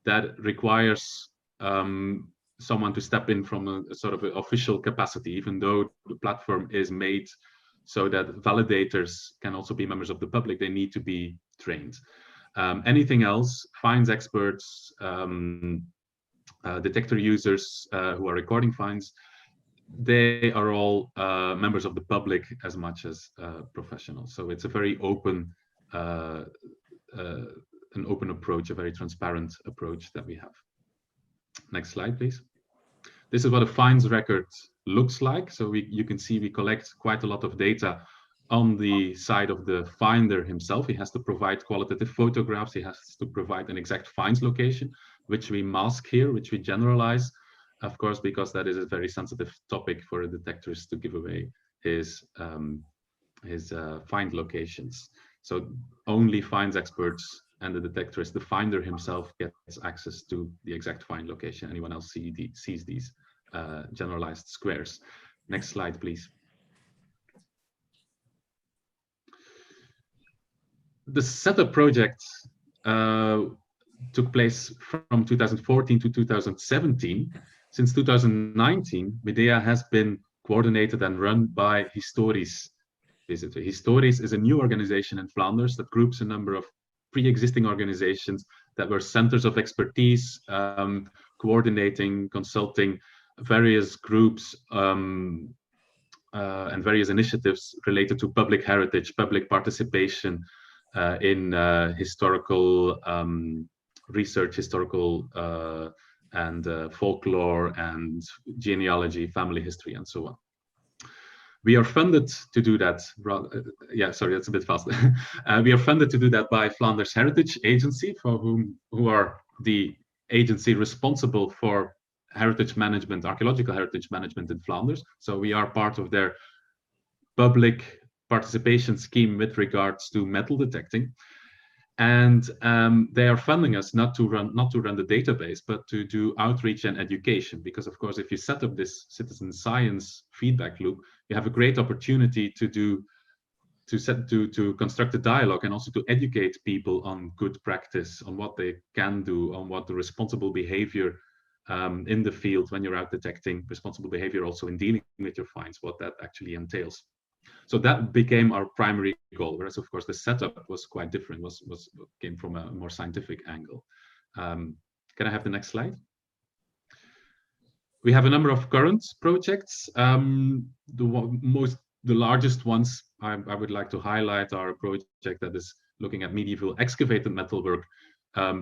[SPEAKER 7] that requires someone to step in from a sort of official capacity, even though the platform is made so that validators can also be members of the public. They need to be trained. Anything else, finds experts, detector users who are recording finds, they are all members of the public as much as professionals. So it's a very open, an open approach, a very transparent approach that we have. Next slide, please. This is what a finds record looks like. So you can see we collect quite a lot of data on the side of the finder himself. He has to provide qualitative photographs. He has to provide an exact finds location, which we mask here, which we generalize, of course, because that is a very sensitive topic for a detectorist to give away his find locations. So only finds experts and the detectorist, the finder himself, gets access to the exact find location. Anyone else sees these generalized squares. Next slide, please. The setup project took place from 2014 to 2017. Since 2019, Medea has been coordinated and run by Historis. Historis is a new organization in Flanders that groups a number of pre-existing organizations that were centers of expertise, coordinating, consulting various groups and various initiatives related to public heritage, public participation in historical research, historical and folklore and genealogy, family history, and so on. We are funded to do that. Yeah, sorry, that's a bit fast. We are funded to do that by Flanders Heritage Agency, who are the agency responsible for heritage management, archaeological heritage management in Flanders. So we are part of their public participation scheme with regards to metal detecting. And they are funding us not to run the database, but to do outreach and education. Because of course, if you set up this citizen science feedback loop, you have a great opportunity to construct a dialogue and also to educate people on good practice, on what they can do, on what the responsible behavior in the field when you're out detecting, responsible behavior also in dealing with your finds, what that actually entails. So that became our primary goal, whereas of course the setup was quite different, came from a more scientific angle. Can I have the next slide? We have a number of current projects. The largest ones I would like to highlight are a project that is looking at medieval excavated metalwork,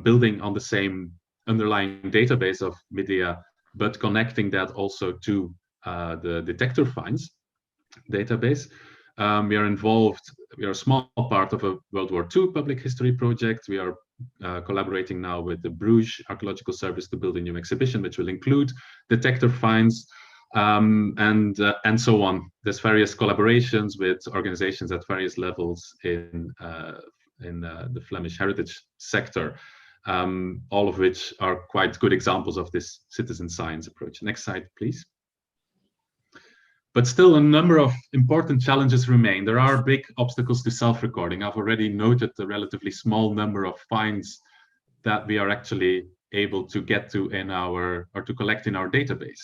[SPEAKER 7] building on the same underlying database of Medea, but connecting that also to the detector finds database. We are involved, we are a small part of a World War II public history project. We are collaborating now with the Bruges Archaeological Service to build a new exhibition, which will include detector finds and so on. There's various collaborations with organizations at various levels in the Flemish heritage sector, all of which are quite good examples of this citizen science approach. Next slide, please. But still, a number of important challenges remain. There are big obstacles to self-recording. I've already noted the relatively small number of finds that we are actually able to get to to collect in our database.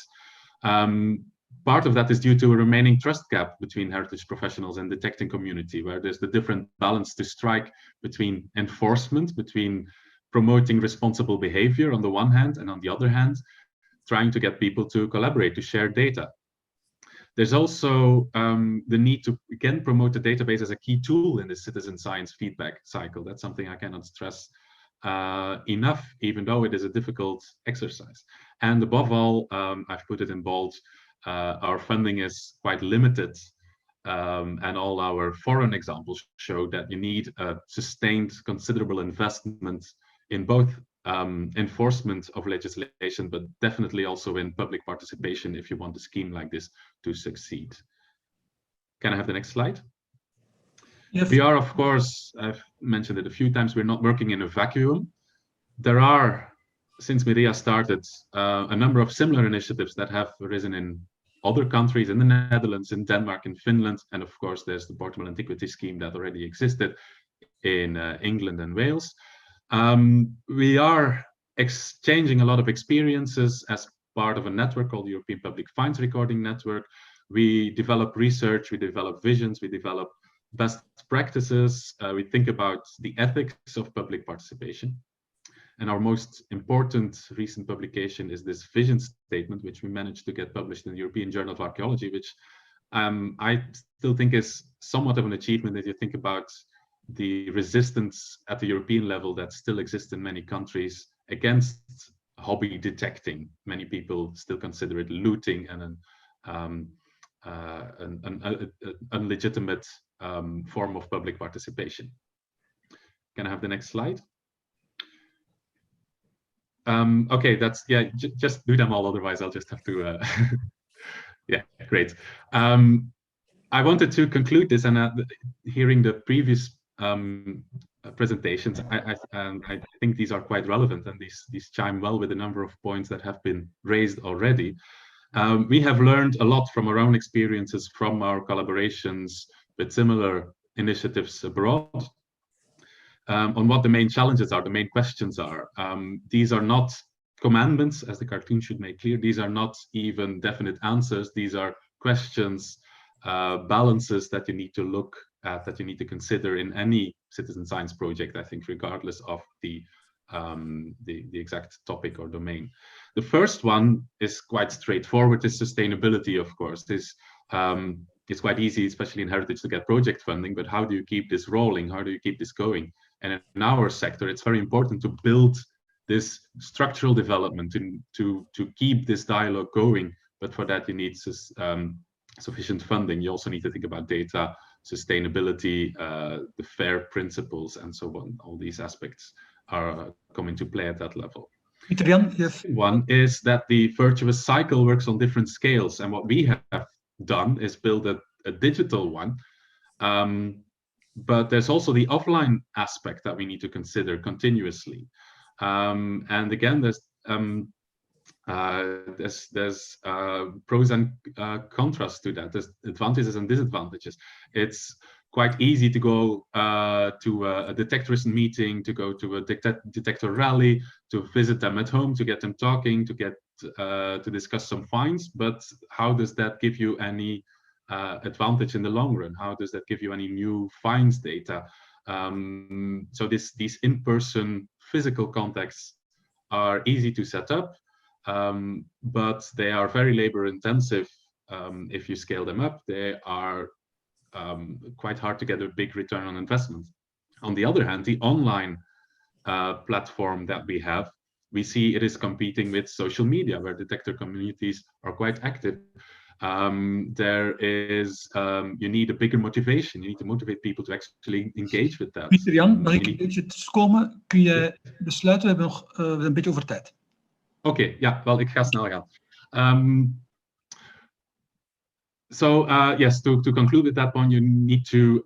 [SPEAKER 7] Part of that is due to a remaining trust gap between heritage professionals and detecting community, where there's the different balance to strike between enforcement, between promoting responsible behavior on the one hand, and on the other hand, trying to get people to collaborate, to share data. There's also the need to, again, promote the database as a key tool in the citizen science feedback cycle. That's something I cannot stress enough, even though it is a difficult exercise. And above all, I've put it in bold, our funding is quite limited. And all our foreign examples show that you need a sustained, considerable investment in both enforcement of legislation, but definitely also in public participation if you want a scheme like this to succeed. Can I have the next slide? Yes. We are, of course, I've mentioned it a few times, we're not working in a vacuum. There are, since Medea started, a number of similar initiatives that have arisen in other countries, in the Netherlands, in Denmark, in Finland, and of course there's the Portable Antiquity Scheme that already existed in England and Wales. We are exchanging a lot of experiences as part of a network called the European Public Finds Recording Network. We develop research, we develop visions, we develop best practices, we think about the ethics of public participation. And our most important recent publication is this vision statement, which we managed to get published in the European Journal of Archaeology, which I still think is somewhat of an achievement if you think about the resistance at the European level that still exists in many countries against hobby detecting. Many people still consider it looting and an unlegitimate form of public participation. Can I have the next slide? Okay, that's, yeah, just do them all, otherwise I'll just have to, yeah, great. I wanted to conclude this, and hearing the previous presentations, I think these are quite relevant, and these chime well with a number of points that have been raised already. We have learned a lot from our own experiences, from our collaborations with similar initiatives abroad, on what the main challenges are, the main questions are. These are not commandments, as the cartoon should make clear. These are not even definite answers. These are questions, balances that you need to look at, that you need to consider in any citizen science project, I think, regardless of the exact topic or domain. The first one is quite straightforward, is sustainability, of course. It's quite easy, especially in heritage, to get project funding, but how do you keep this rolling? How do you keep this going? And in our sector, it's very important to build this structural development to keep this dialogue going. But for that, you need sufficient funding, you also need to think about data sustainability, the FAIR principles, and so on. All these aspects are come into play at that level.
[SPEAKER 1] Pieter-Jan, yes.
[SPEAKER 7] One is that the virtuous cycle works on different scales, and what we have done is build a digital one. But there's also the offline aspect that we need to consider continuously. And again, there's pros and contrasts to that. There's advantages and disadvantages. It's quite easy to go to a detectorist meeting, to go to a detector rally, to visit them at home, to get them talking, to get to discuss some finds. But how does that give you any advantage in the long run? How does that give you any new finds data? So these in-person physical contacts are easy to set up, but they are very labor intensive. If you scale them up, they are quite hard to get a big return on investment. On the other hand, the online platform that we have, we see it is competing with social media, where detector communities are quite active. There is, you need a bigger motivation. You need to motivate people to actually engage with that.
[SPEAKER 1] Pieter-Jan, mag ik een beetje tussenkomen? Kun je besluiten? We hebben nog een beetje over tijd.
[SPEAKER 7] Oké, ja, wel, ik ga snel gaan. Yes, to conclude with that one, you need to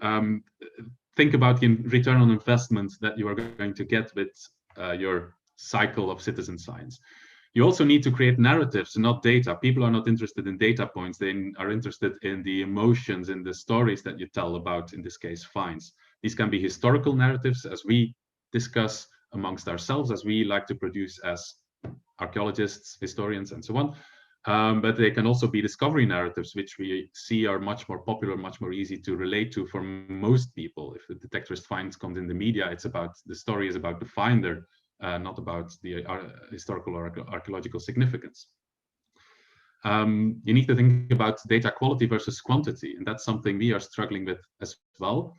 [SPEAKER 7] think about the return on investment that you are going to get with your cycle of citizen science. You also need to create narratives, not data. People are not interested in data points. They are interested in the emotions, in the stories that you tell about, in this case, finds. These can be historical narratives, as we discuss amongst ourselves, as we like to produce as archaeologists, historians, and so on. But they can also be discovery narratives, which we see are much more popular, much more easy to relate to for most people. If the detectorist finds comes in the media, it's about, the story is about the finder, not about the historical or archaeological significance. You need to think about data quality versus quantity, and that's something we are struggling with as well.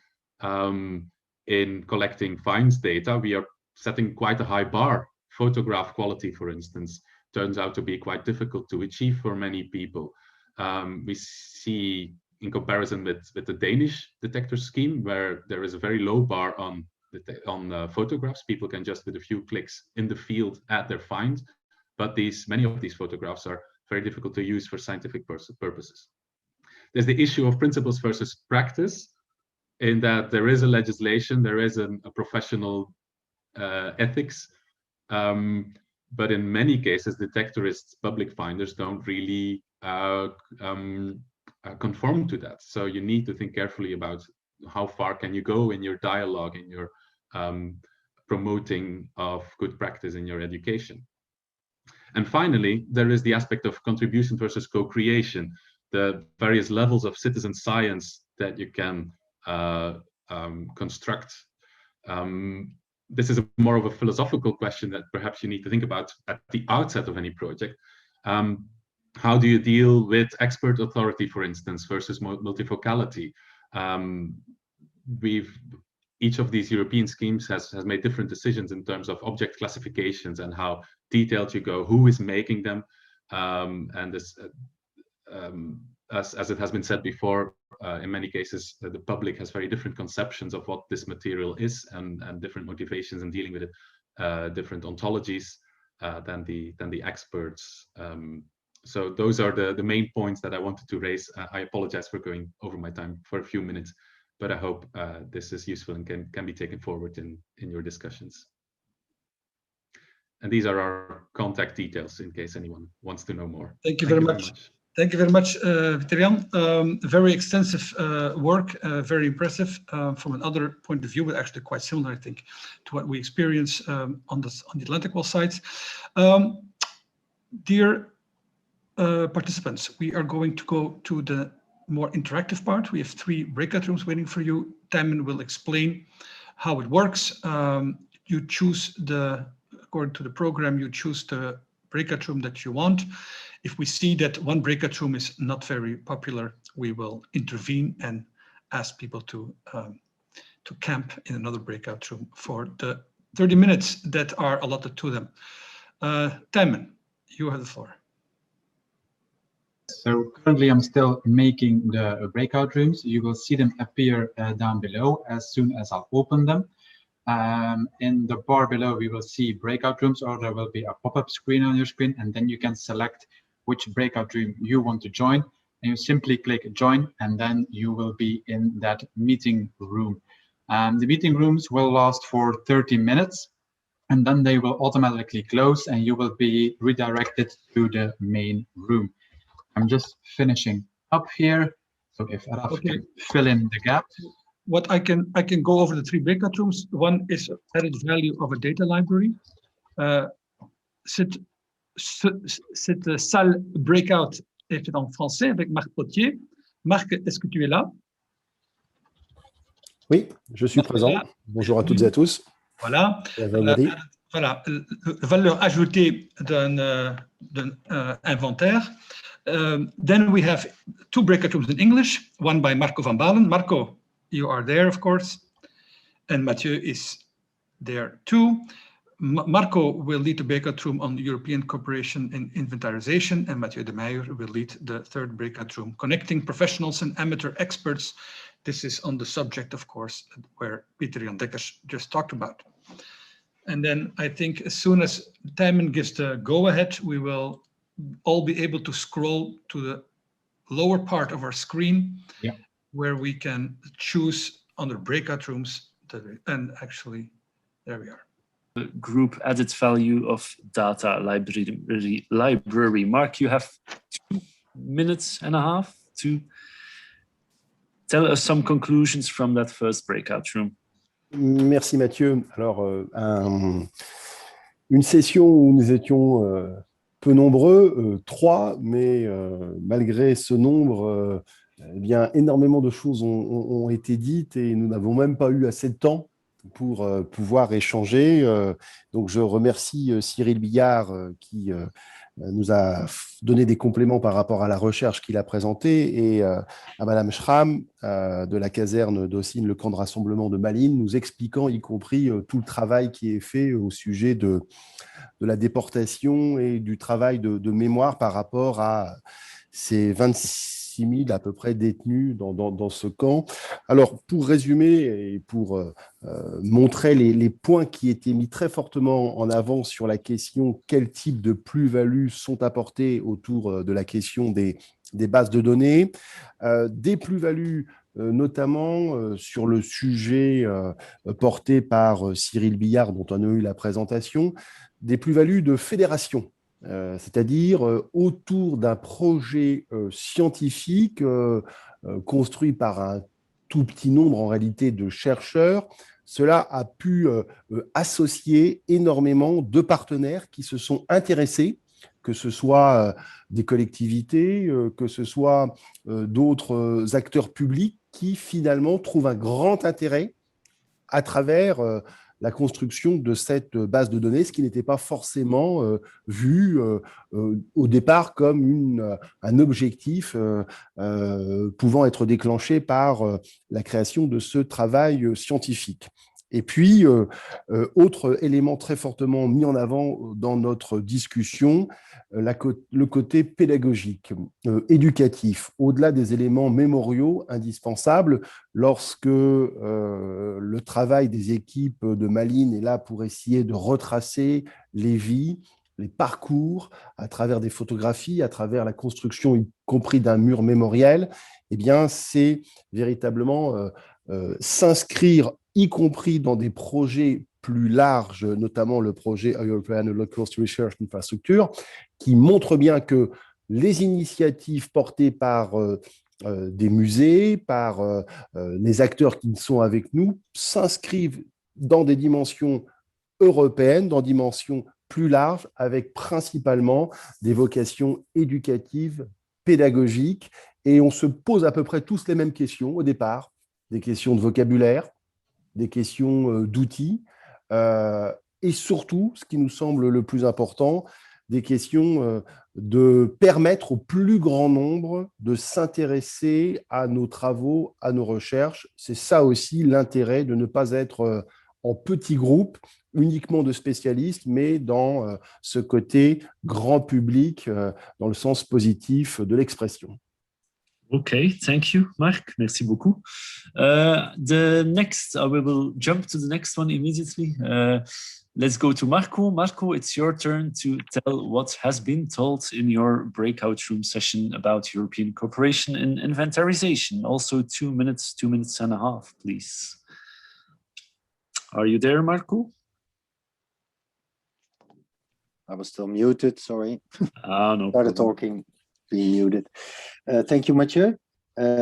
[SPEAKER 7] In collecting finds data, we are setting quite a high bar. Photograph quality, for instance, turns out to be quite difficult to achieve for many people. We see, in comparison with the Danish detector scheme, where there is a very low bar on photographs. People can just, with a few clicks in the field, add their find. But many of these photographs are very difficult to use for scientific purposes. There's the issue of principles versus practice, in that there is a legislation, there is a professional ethics, but in many cases, detectorists, public finders, don't really conform to that. So you need to think carefully about how far can you go in your dialogue, in your promoting of good practice in your education. And finally, there is the aspect of contribution versus co-creation, the various levels of citizen science that you can construct. This is more of a philosophical question that perhaps you need to think about at the outset of any project. How do you deal with expert authority, for instance, versus multifocality? Each of these European schemes has made different decisions in terms of object classifications and how detailed you go, who is making them, and this, as it has been said before, in many cases, the public has very different conceptions of what this material is, and different motivations in dealing with it, different ontologies than the experts. So those are the main points that I wanted to raise. I apologize for going over my time for a few minutes, but I hope this is useful and can be taken forward in your discussions. And these are our contact details in case anyone wants to know more.
[SPEAKER 1] Thank you very much. Thank you very much, Pieter-Jan. Very extensive work, very impressive from another point of view, but actually quite similar, I think, to what we experience on the Atlantikwall sites. Dear participants, we are going to go to the more interactive part. We have 3 breakout rooms waiting for you. Timon will explain how it works. You choose according to the program, you choose the breakout room that you want. If we see that one breakout room is not very popular, we will intervene and ask people to camp in another breakout room for the 30 minutes that are allotted to them. Timon, you have the floor.
[SPEAKER 8] So currently I'm still making the breakout rooms. You will see them appear down below as soon as I'll open them. In the bar below, we will see breakout rooms, or there will be a pop-up screen on your screen, and then you can select which breakout room you want to join. And you simply click join, and then you will be in that meeting room. The meeting rooms will last for 30 minutes, and then they will automatically close, and you will be redirected to the main room. I'm just finishing up here. So if Raf can fill in the gap.
[SPEAKER 1] What I can go over the 3 breakout rooms. One is added value of a data library. Cette salle breakout est faite en français avec Marc Potier. Marc, est-ce que tu es là?
[SPEAKER 9] Oui, je suis présent. Bonjour à toutes et à tous.
[SPEAKER 1] Voilà. Voilà, valeur ajoutée d'un inventaire. Then we have 2 breakout rooms in English, one by Marco van Balen. Marco, you are there, of course, and Mathieu is there too. Marco will lead the breakout room on European cooperation in inventarization, and Mathieu de Meijer will lead the 3rd breakout room, connecting professionals and amateur experts. This is on the subject, of course, where Pieter Jan Dekkers just talked about. And then I think as soon as Tijmen gives the go-ahead, we will all be able to scroll to the lower part of our screen, where we can choose under breakout rooms. And actually, there we are.
[SPEAKER 2] The group added value of data library. Mark, you have 2.5 minutes to tell us some conclusions from that first breakout room.
[SPEAKER 9] Merci Mathieu. Alors, une session où nous étions peu nombreux, 3, mais malgré ce nombre, eh bien, énormément de choses ont été dites et nous n'avons même pas eu assez de temps pour pouvoir échanger. Donc, je remercie Cyril Billard qui nous a donné des compléments par rapport à la recherche qu'il a présentée, et à Madame Schramm de la caserne d'Ossine, le camp de rassemblement de Malines, nous expliquant y compris tout le travail qui est fait au sujet de la déportation et du travail de mémoire par rapport à ces 26 000 à peu près détenus dans ce camp. Alors, pour résumer et pour montrer les points qui étaient mis très fortement en avant sur la question quel type de plus-values sont apportées autour de la question des bases de données, des plus-values notamment sur le sujet porté par Cyril Billard, dont on a eu la présentation, des plus-values de fédération. C'est-à-dire autour d'un projet scientifique construit par un tout petit nombre en réalité de chercheurs. Cela a pu associer énormément de partenaires qui se sont intéressés, que ce soit des collectivités, que ce soit d'autres acteurs publics qui finalement trouvent un grand intérêt à travers la construction de cette base de données, ce qui n'était pas forcément vu au départ comme un objectif pouvant être déclenché par la création de ce travail scientifique. Et puis, autre élément très fortement mis en avant dans notre discussion, le côté pédagogique, éducatif, au-delà des éléments mémoriaux indispensables, lorsque le travail des équipes de Malines est là pour essayer de retracer les vies, les parcours, à travers des photographies, à travers la construction, y compris d'un mur mémoriel, eh bien, c'est véritablement s'inscrire, y compris dans des projets plus larges, notamment le projet European Holocaust Research Infrastructure, qui montre bien que les initiatives portées par des musées, par les acteurs qui sont avec nous, s'inscrivent dans des dimensions européennes, dans des dimensions plus larges, avec principalement des vocations éducatives, pédagogiques, et on se pose à peu près tous les mêmes questions au départ, des questions de vocabulaire, des questions d'outils, et surtout, ce qui nous semble le plus important, des questions de permettre au plus grand nombre de s'intéresser à nos travaux, à nos recherches. C'est ça aussi l'intérêt de ne pas être en petits groupes, uniquement de spécialistes, mais dans ce côté grand public, dans le sens positif de l'expression.
[SPEAKER 2] Okay, thank you, Marc. Merci beaucoup. The next, we will jump to the next one immediately. Let's go to Marco. Marco, it's your turn to tell what has been told in your breakout room session about European cooperation in inventarization. Also 2 minutes, 2 minutes and a half, please. Are you there, Marco?
[SPEAKER 3] I was still muted, sorry.
[SPEAKER 2] No
[SPEAKER 3] Started
[SPEAKER 2] problem.
[SPEAKER 3] talking, being muted. Thank you, Mathieu.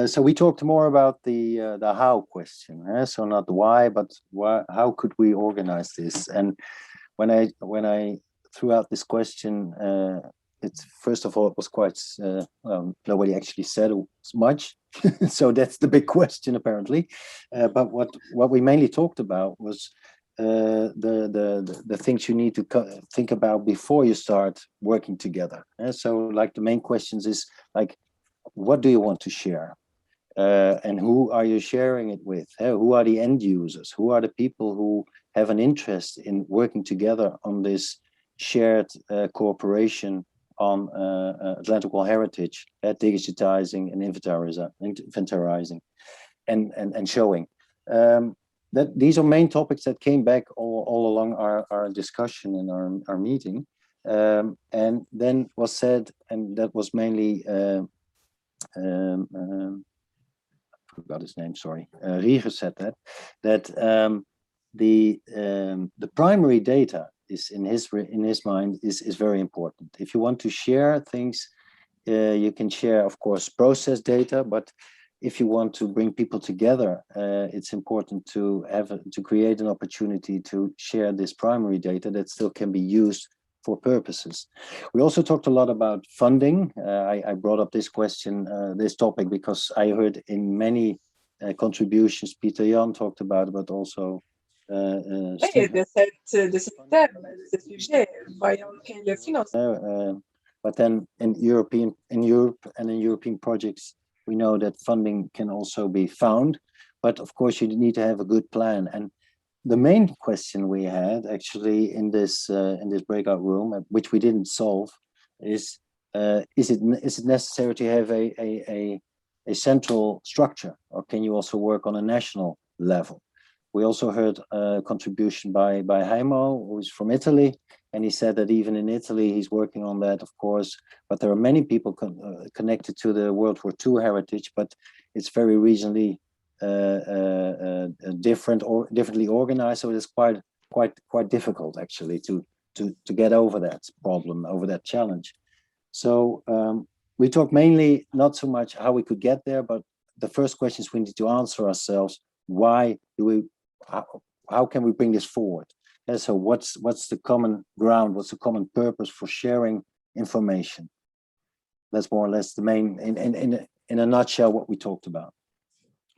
[SPEAKER 3] So we talked more about the how question. So not the why, but how could we organize this? And when I threw out this question, it's first of all, it was quite, nobody actually said much. So that's the big question, apparently. But what we mainly talked about was the things you need to think about before you start working together. So like the main questions is like, what do you want to share? And who are you sharing it with? Who are the end users? Who are the people who have an interest in working together on this shared cooperation on Atlantikwall heritage, digitizing and inventarizing and showing? That these are main topics that came back all along our discussion in our meeting. And then was said, and that was mainly I forgot his name, sorry. Rieger said that the primary data is in his mind is very important. If you want to share things, you can share, of course, process data, but if you want to bring people together, it's important to create an opportunity to share this primary data that still can be used for purposes. We also talked a lot about funding. I brought up this question, this topic, because I heard in many contributions, Peter Jan talked about, but also but then in Europe and in European projects, we know that funding can also be found, but of course you need to have a good plan. And the main question we had actually in this breakout room, which we didn't solve, is it necessary to have a central structure, or can you also work on a national level? We also heard a contribution by Heimo, who is from Italy, and he said that even in Italy he's working on that, of course, but there are many people connected to the World War II heritage, but it's very regionally differently organized, so it's quite difficult actually to get over that problem, over that challenge. So we talk mainly not so much how we could get there, but the first questions we need to answer ourselves: why do we? How can we bring this forward? And so what's the common ground? What's the common purpose for sharing information? That's more or less the main, in a nutshell, what we talked about.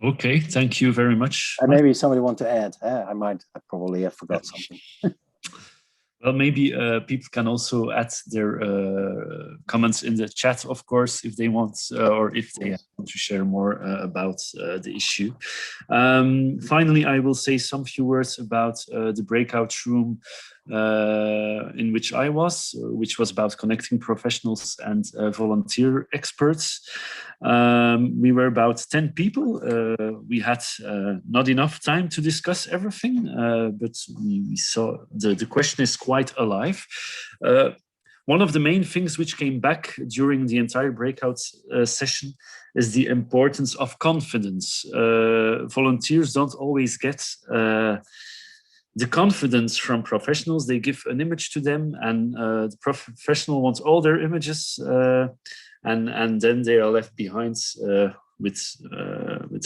[SPEAKER 2] Okay, thank you very much.
[SPEAKER 3] And maybe somebody want to add. I probably have forgot something.
[SPEAKER 2] Well, maybe people can also add their comments in the chat, of course, if they want, or if they want to share more about the issue. Finally, I will say some few words about the breakout room in which I was, which was about connecting professionals and volunteer experts. We were about 10 people. We had not enough time to discuss everything, but we saw the question is quite alive. One of the main things which came back during the entire breakout session is the importance of confidence. Volunteers don't always get the confidence from professionals. They give an image to them, and the professional wants all their images, and then they are left behind with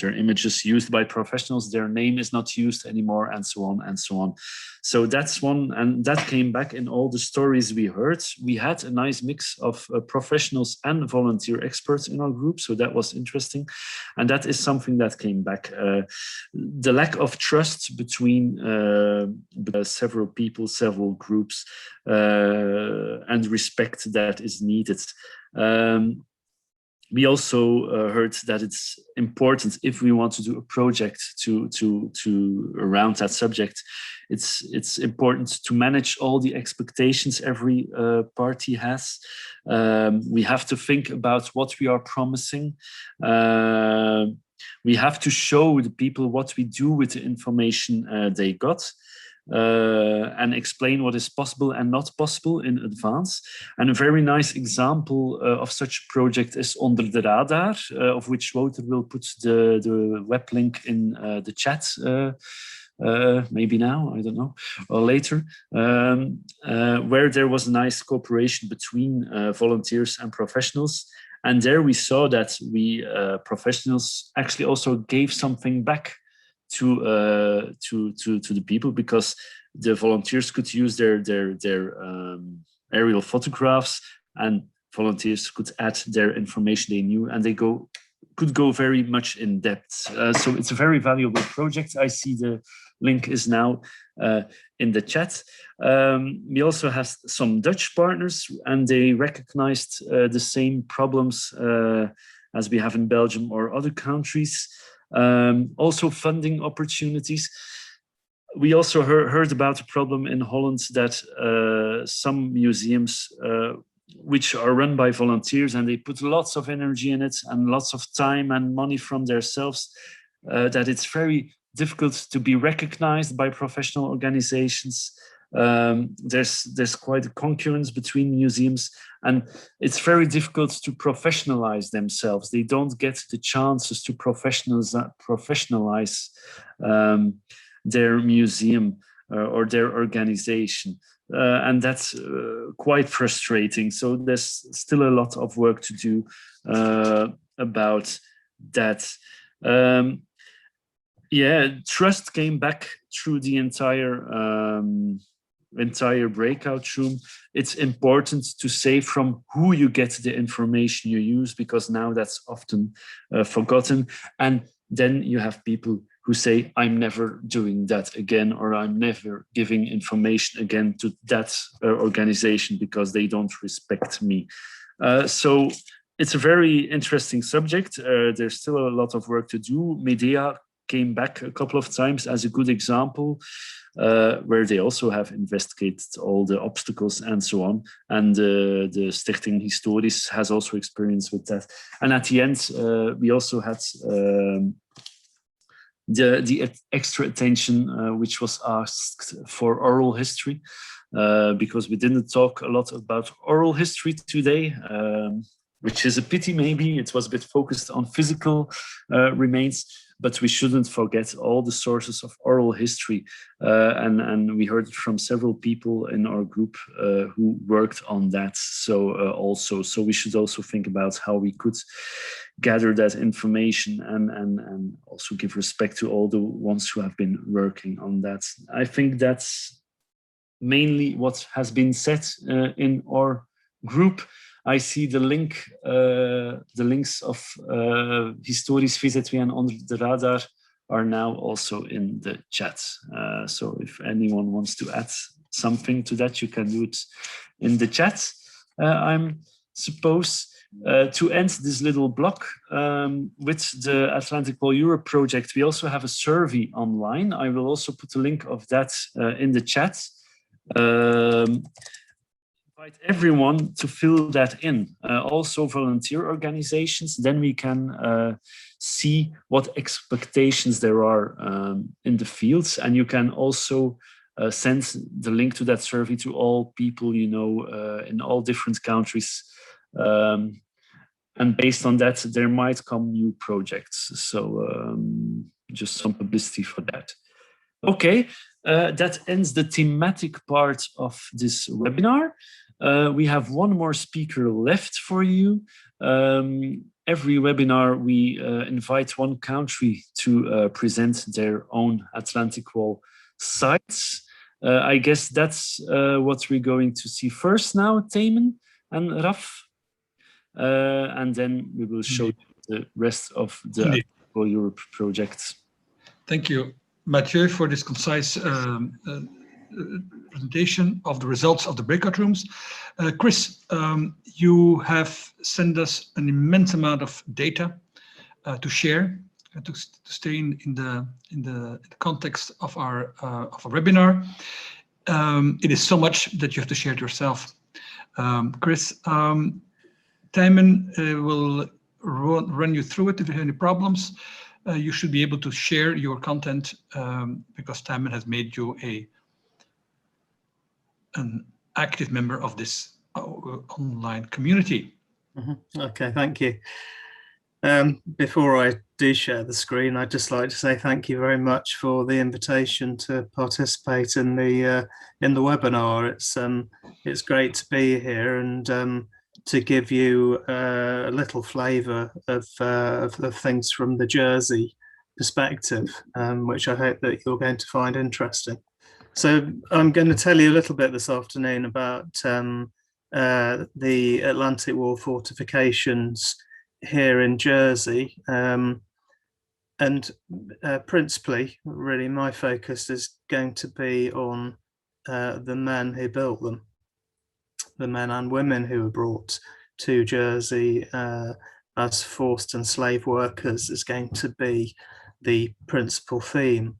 [SPEAKER 2] their images used by professionals. Their name is not used anymore, and so on and so on. So that's one, and that came back in all the stories we heard. We had a nice mix of professionals and volunteer experts in our group, so that was interesting, and that is something that came back. The lack of trust between several people, several groups, and respect that is needed. we also heard that it's important, if we want to do a project to around that subject, it's important to manage all the expectations every party has. We have to think about what we are promising. We have to show the people what we do with the information they got. And explain what is possible and not possible in advance. And a very nice example of such a project is Onder de Radar, of which Wouter will put the web link in the chat, maybe now, I don't know, or later, where there was a nice cooperation between volunteers and professionals. And there we saw that we professionals actually also gave something back to the people, because the volunteers could use their aerial photographs, and volunteers could add their information they knew, and they could go very much in depth. So it's a very valuable project. I see the link is now in the chat. We also have some Dutch partners, and they recognized the same problems as we have in Belgium or other countries. Also funding opportunities. We also heard about a problem in Holland that some museums which are run by volunteers, and they put lots of energy in it and lots of time and money from themselves, that it's very difficult to be recognized by professional organizations. There's quite a concurrence between museums, and it's very difficult to professionalize themselves. They don't get the chances to professionalize their museum or their organization. And that's quite frustrating. So there's still a lot of work to do about that. Yeah, trust came back through the entire breakout room. It's important to say from who you get the information you use, because now that's often forgotten. And then you have people who say, I'm never doing that again, or I'm never giving information again to that organization because they don't respect me. So it's a very interesting subject. There's still a lot of work to do. Medea came back a couple of times as a good example, where they also have investigated all the obstacles and so on. And the Stichting Historisch has also experience with that. And at the end, we also had the extra attention which was asked for oral history, because we didn't talk a lot about oral history today, which is a pity. Maybe it was a bit focused on physical remains, but we shouldn't forget all the sources of oral history. And we heard from several people in our group who worked on that. So we should also think about how we could gather that information and also give respect to all the ones who have been working on that. I think that's mainly what has been said in our group. I see the links of Historisch VZW and Onder de Radar are now also in the chat. So if anyone wants to add something to that, you can do it in the chat. I'm supposed to end this little block with the Atlantikwall Europe project. We also have a survey online. I will also put a link of that in the chat. Invite everyone to fill that in, also volunteer organizations. Then we can see what expectations there are in the fields, and you can also send the link to that survey to all people you know in all different countries, and based on that there might come new projects. So just some publicity for that. Okay, that ends the thematic part of this webinar. We have one more speaker left for you. Every webinar, we invite one country to present their own Atlantikwall sites. I guess that's what we're going to see first now, Taman and Raf. And then we will show you the rest of the Atlantikwall Europe project.
[SPEAKER 1] Thank you, Mathieu, for this concise presentation of the results of the breakout rooms. Chris, you have sent us an immense amount of data to share, to stay in the context of our webinar. It is so much that you have to share it yourself. Chris, Tijmen will run you through it. If you have any problems, you should be able to share your content because Tijmen has made you an active member of this online community.
[SPEAKER 10] Okay, thank you. Before I do share the screen, I'd just like to say thank you very much for the invitation to participate in the webinar. It's great to be here and to give you a little flavour of things from the Jersey perspective, which I hope that you're going to find interesting. So I'm going to tell you a little bit this afternoon about the Atlantic Wall fortifications here in Jersey, and principally, really, my focus is going to be on the men who built them, the men and women who were brought to Jersey as forced and slave workers is going to be the principal theme.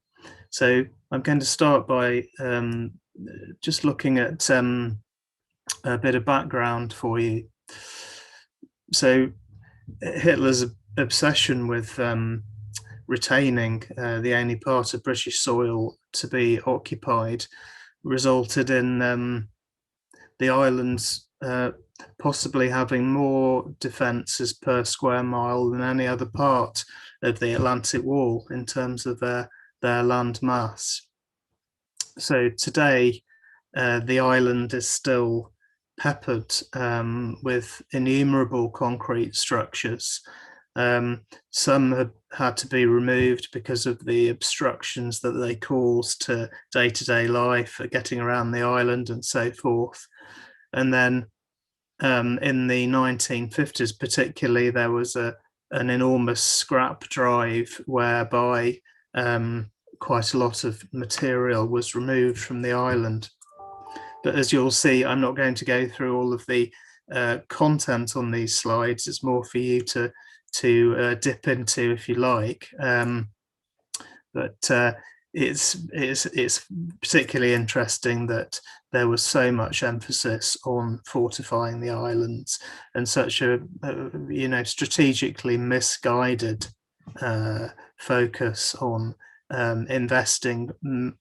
[SPEAKER 10] So I'm going to start by just looking at a bit of background for you. So Hitler's obsession with retaining the only part of British soil to be occupied resulted in the islands possibly having more defences per square mile than any other part of the Atlantic Wall in terms of their land mass. So today the island is still peppered with innumerable concrete structures. Some have had to be removed because of the obstructions that they cause to day-to-day life, getting around the island and so forth. And then in the 1950s particularly, there was an enormous scrap drive whereby quite a lot of material was removed from the island. But as you'll see, I'm not going to go through all of the content on these slides. It's more for you to dip into if you like. But it's particularly interesting that there was so much emphasis on fortifying the islands and such a strategically misguided focus on investing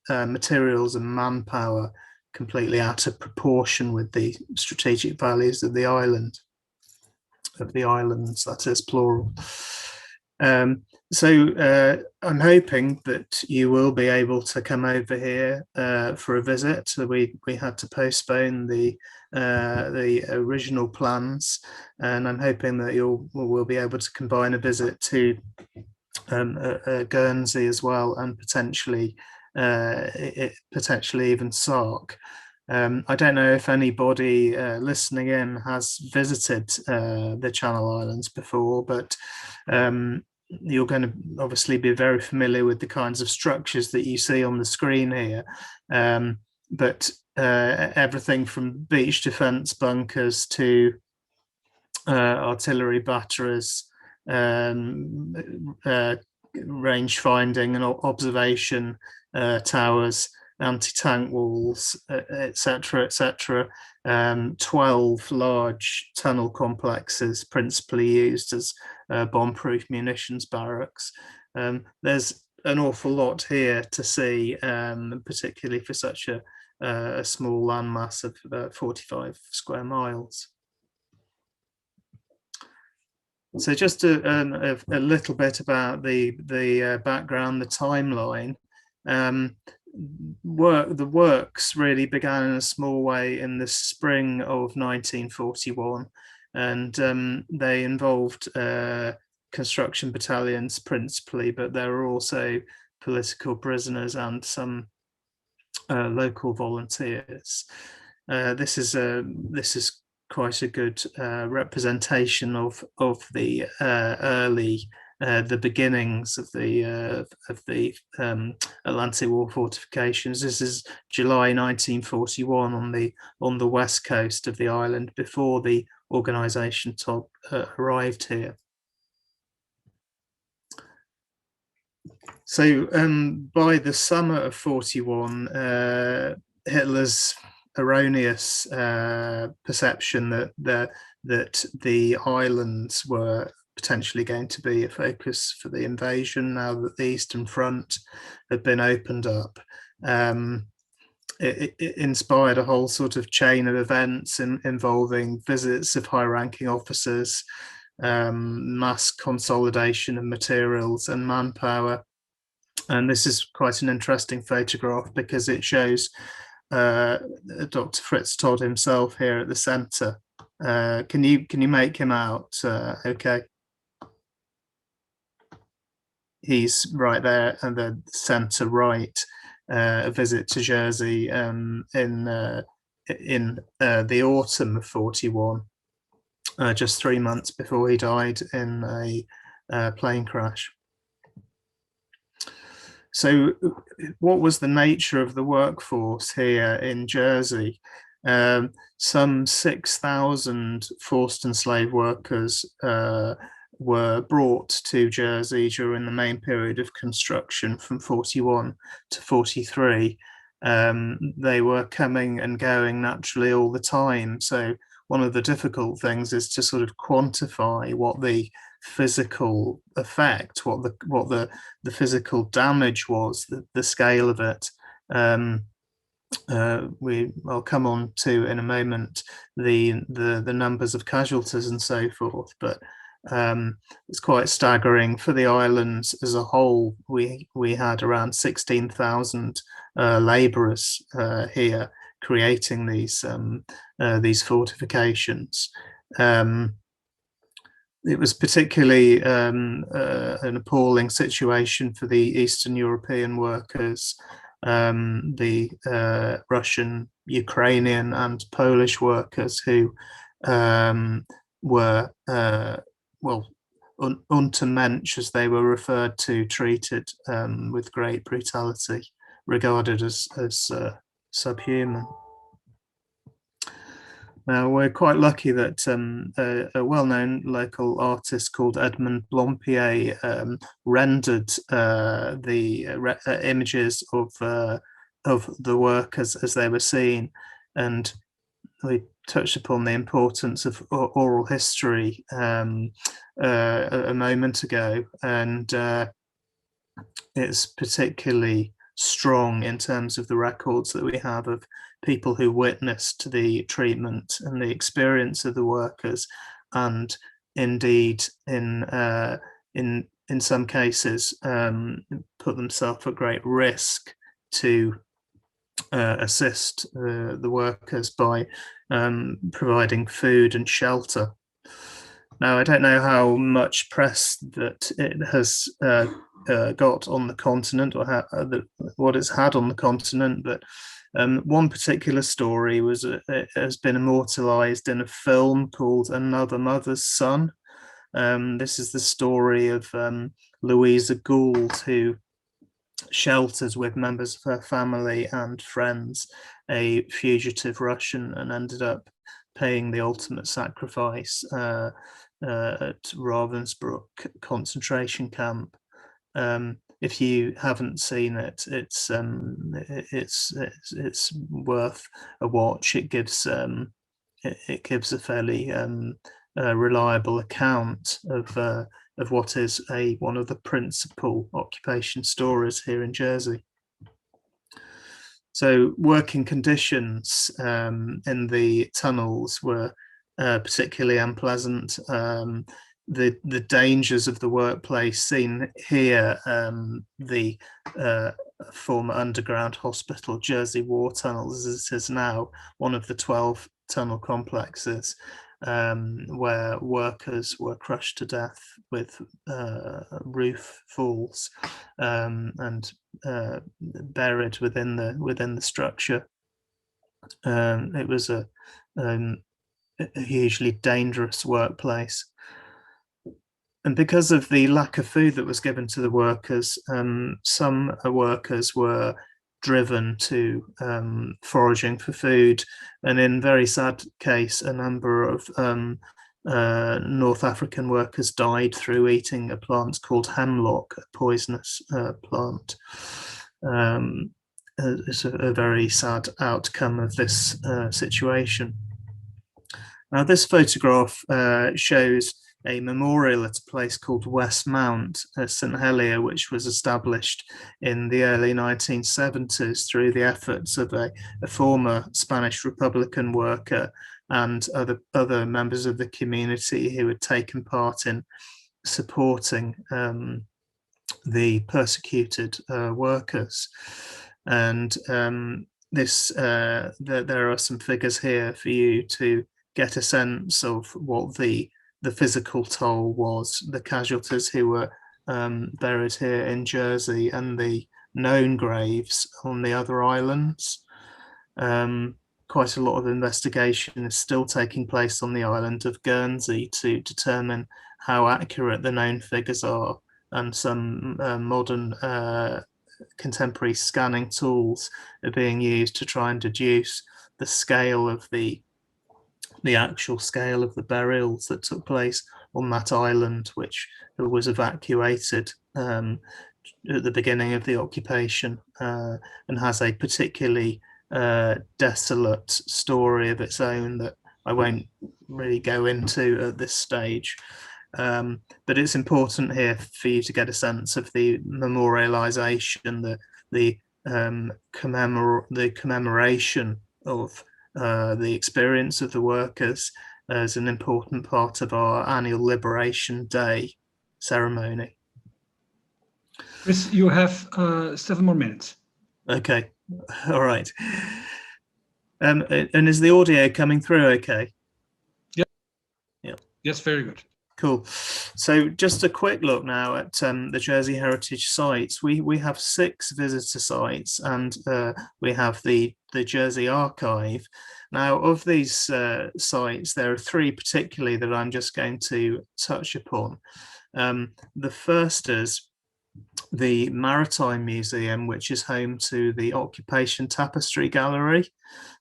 [SPEAKER 10] materials and manpower completely out of proportion with the strategic values of the islands, that is plural. So I'm hoping that you will be able to come over here for a visit. So we had to postpone the original plans, and I'm hoping that we'll be able to combine a visit to Guernsey as well, and potentially even Sark. I don't know if anybody listening in has visited the Channel Islands before, but you're going to obviously be very familiar with the kinds of structures that you see on the screen here. But everything from beach defence bunkers to artillery batteries, range finding and observation towers, anti-tank walls, etc., etc. 12 large tunnel complexes principally used as bomb-proof munitions barracks. There's an awful lot here to see, particularly for such a small landmass of 45 square miles. So just a little bit about the background, the timeline. The works really began in a small way in the spring of 1941, and they involved construction battalions principally, but there were also political prisoners and some local volunteers. This is quite a good representation of the early the beginnings of the Atlantic Wall fortifications. This is July 1941 on the west coast of the island, before the organisation arrived here. So by the summer of 41, Hitler's erroneous perception that the islands were potentially going to be a focus for the invasion, now that the Eastern Front had been opened up, it inspired a whole sort of chain of events involving visits of high-ranking officers, mass consolidation of materials and manpower. And this is quite an interesting photograph because it shows Dr. Fritz Todd himself here at the centre. Can you make him out? Okay. He's right there at the centre right. A visit to Jersey in the autumn of 41, just 3 months before he died in a plane crash. So what was the nature of the workforce here in Jersey? Some 6,000 forced and slave workers were brought to Jersey during the main period of construction from 41 to 43. They were coming and going naturally all the time. So one of the difficult things is to sort of quantify what the physical effect, what the physical damage was, the scale of it. I'll come on to in a moment the numbers of casualties and so forth, but it's quite staggering. For the islands as a whole, we had around 16,000 labourers here creating these fortifications. It was particularly an appalling situation for the Eastern European workers, the Russian, Ukrainian and Polish workers who were, well, Untermensch, as they were referred to, treated with great brutality, regarded as subhuman. Now, we're quite lucky that a well-known local artist called Edmond Blompier rendered the images of the workers as they were seen, and we touched upon the importance of oral history a moment ago, and it's particularly strong in terms of the records that we have of people who witnessed the treatment and the experience of the workers, and indeed in some cases put themselves at great risk to assist the workers by providing food and shelter. Now, I don't know how much press that it has got on the continent, or what it's had on the continent, but one particular story has been immortalized in a film called Another Mother's Son. This is the story of Louisa Gould, who sheltered with members of her family and friends a fugitive Russian and ended up paying the ultimate sacrifice at Ravensbrück concentration camp. If you haven't seen it, it's worth a watch. It gives a fairly reliable account of what is one of the principal occupation stories here in Jersey. So working conditions in the tunnels were particularly unpleasant. The dangers of the workplace seen here, the former underground hospital, Jersey War Tunnels, as it is now, one of the 12 tunnel complexes, where workers were crushed to death with roof falls and buried within the structure. It was a hugely dangerous workplace. and because of the lack of food that was given to the workers, some workers were driven to foraging for food, and in very sad case, a number of North African workers died through eating a plant called hemlock, a poisonous plant. It's a very sad outcome of this situation. Now, this photograph shows a memorial at a place called West Mount, St Helier, which was established in the early 1970s through the efforts of a former Spanish Republican worker and other members of the community who had taken part in supporting the persecuted workers. And there are some figures here for you to get a sense of what the physical toll was, the casualties who were buried here in Jersey and the known graves on the other islands. Quite a lot of investigation is still taking place on the island of Guernsey to determine how accurate the known figures are, and some modern contemporary scanning tools are being used to try and deduce the scale of the actual scale of the burials that took place on that island, which was evacuated at the beginning of the occupation, and has a particularly desolate story of its own that I won't really go into at this stage. But it's important here for you to get a sense of the memorialization, the commemoration of the experience of the workers as an important part of our annual Liberation Day ceremony.
[SPEAKER 1] Chris, you have 7 more minutes.
[SPEAKER 10] Okay, all right. And is the audio coming through okay?
[SPEAKER 1] Yeah.
[SPEAKER 10] Yeah.
[SPEAKER 1] Yes, very good.
[SPEAKER 10] Cool. So just a quick look now at the Jersey Heritage sites. We have 6 visitor sites, and we have the Jersey Archive. Now, of these sites, there are 3 particularly that I'm just going to touch upon. The first is the Maritime Museum, which is home to the Occupation Tapestry Gallery.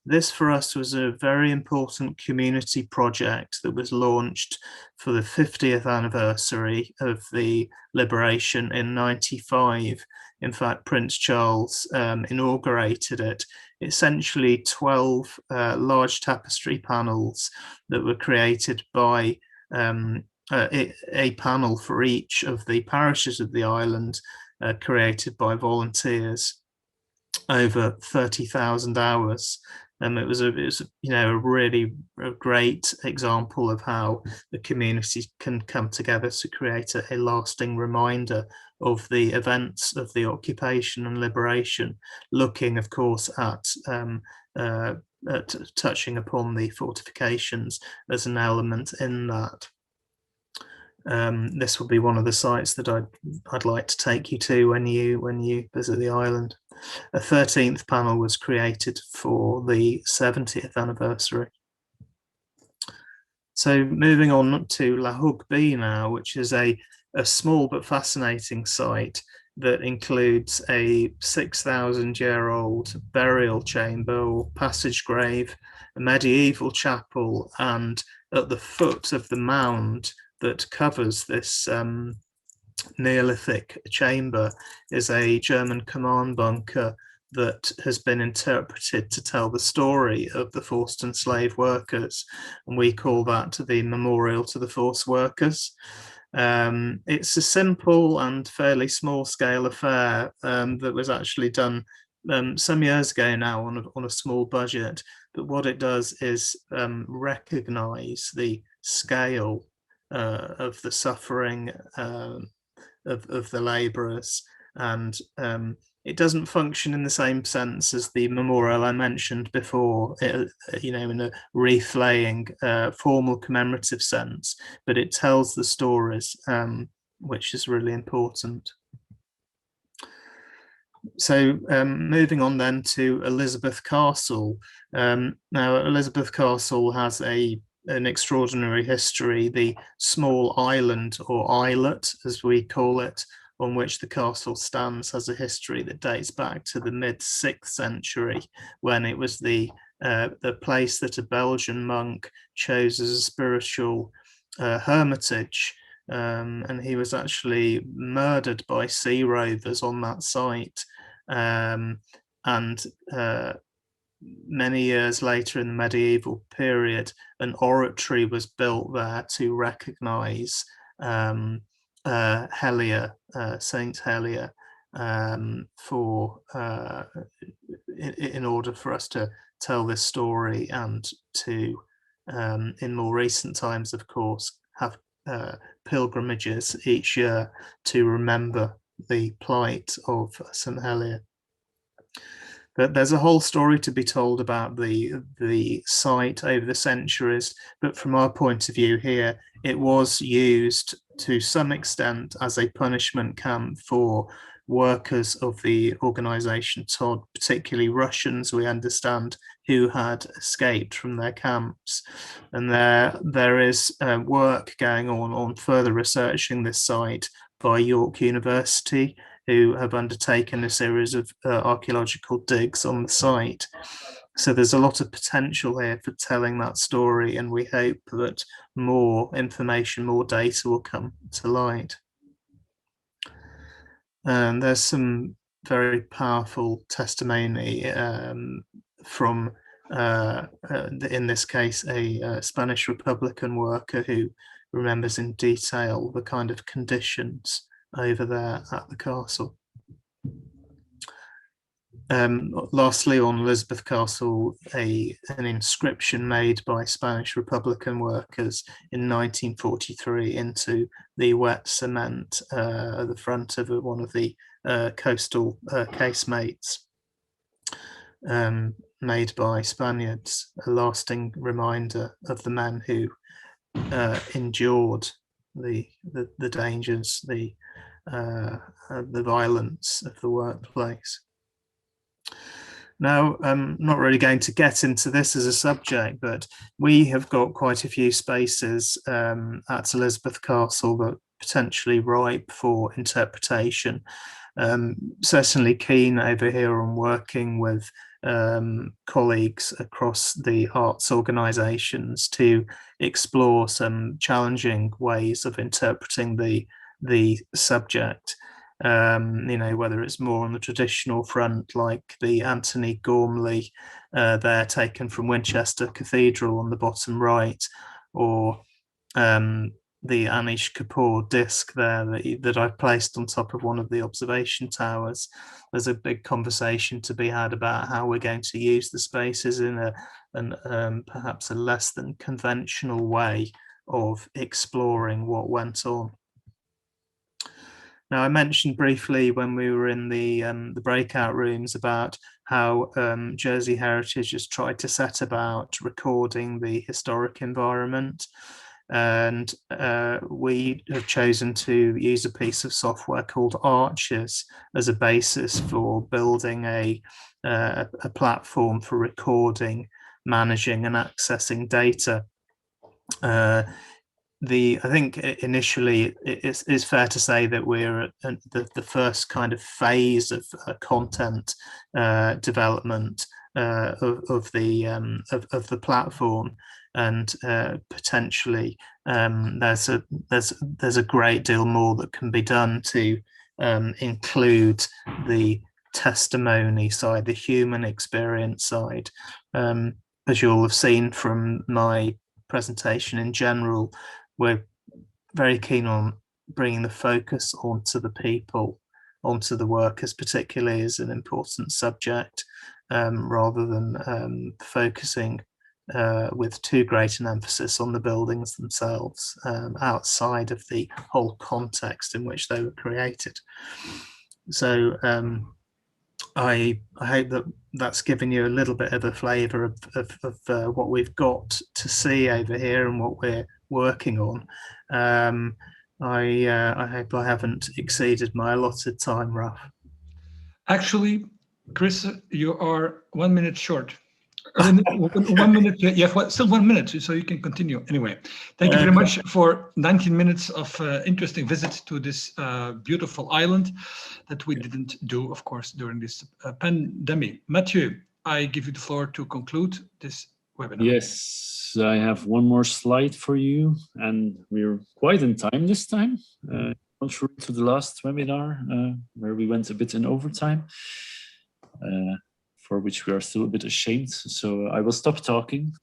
[SPEAKER 10] This for us was a very important community project that was launched for the 50th anniversary of the liberation in '95. In fact, Prince Charles inaugurated it. Essentially 12 large tapestry panels that were created by a panel for each of the parishes of the island, created by volunteers over 30,000 hours. It was a really great example of how the community can come together to create a lasting reminder of the events of the occupation and liberation, looking, of course, at touching upon the fortifications as an element in that. This will be one of the sites that I'd like to take you to when you visit the island. A 13th panel was created for the 70th anniversary. So moving on to La Hougue B now, which is a small but fascinating site that includes a 6,000-year-old burial chamber or passage grave, a medieval chapel, and at the foot of the mound that covers this Neolithic chamber is a German command bunker that has been interpreted to tell the story of the forced and slave workers, and we call that the Memorial to the Forced Workers. It's a simple and fairly small scale affair that was actually done some years ago now on a small budget, but what it does is recognize the scale of the suffering of the labourers, and it doesn't function in the same sense as the memorial I mentioned before, in a wreath-laying, formal commemorative sense, but it tells the stories, which is really important. So moving on then to Elizabeth Castle. Now, Elizabeth Castle has a an extraordinary history. The small island, or islet as we call it, on which the castle stands has a history that dates back to the mid-6th century, when it was the place that a Belgian monk chose as a spiritual hermitage, and he was actually murdered by sea rovers on that site. Many years later, in the medieval period, an oratory was built there to recognize Helia, Saint Helia, in order for us to tell this story, and to, in more recent times, of course, have pilgrimages each year to remember the plight of Saint Helia. But there's a whole story to be told about the site over the centuries. But from our point of view here, it was used to some extent as a punishment camp for workers of the organization Todd, particularly Russians, we understand, who had escaped from their camps. And there is work going on further researching this site by York University, who have undertaken a series of archaeological digs on the site. So there's a lot of potential here for telling that story, and we hope that more information, more data will come to light. And there's some very powerful testimony from, in this case, a Spanish Republican worker who remembers in detail the kind of conditions over there at the castle. Lastly, on Elizabeth Castle, an inscription made by Spanish Republican workers in 1943 into the wet cement at the front of one of the coastal casemates, made by Spaniards, a lasting reminder of the men who endured the dangers, the violence of the workplace. Now, I'm not really going to get into this as a subject, but we have got quite a few spaces at Elizabeth Castle that are potentially ripe for interpretation. Certainly keen over here on working with colleagues across the arts organisations to explore some challenging ways of interpreting the subject. Whether it's more on the traditional front, like the Anthony Gormley there taken from Winchester Cathedral on the bottom right, or the Anish Kapoor disc there that I've placed on top of one of the observation towers. There's a big conversation to be had about how we're going to use the spaces in perhaps a less than conventional way of exploring what went on. Now, I mentioned briefly when we were in the breakout rooms about how Jersey Heritage has tried to set about recording the historic environment. And we have chosen to use a piece of software called Arches as a basis for building a platform for recording, managing and accessing data. I think initially it's fair to say that we're at the first kind of phase of content development of the platform, and potentially there's a great deal more that can be done to include the testimony side, the human experience side. As you'll have seen from my presentation in general, we're very keen on bringing the focus onto the people, onto the workers, particularly as an important subject, rather than focusing with too great an emphasis on the buildings themselves, outside of the whole context in which they were created. So I hope that that's given you a little bit of a flavour of what we've got to see over here and what we're working on. I hope I haven't exceeded my allotted time, Ralph.
[SPEAKER 1] Actually, Chris, you are 1 minute short. 1 minute, you have still 1 minute, so you can continue. Anyway, thank you very much for 19 minutes of interesting visit to this beautiful island that we didn't do, of course, during this pandemic. Mathieu, I give you the floor to conclude this webinar.
[SPEAKER 2] Yes, I have one more slide for you, and we're quite in time this time. Contrary to the last webinar, where we went a bit in overtime. For which we are still a bit ashamed. So I will stop talking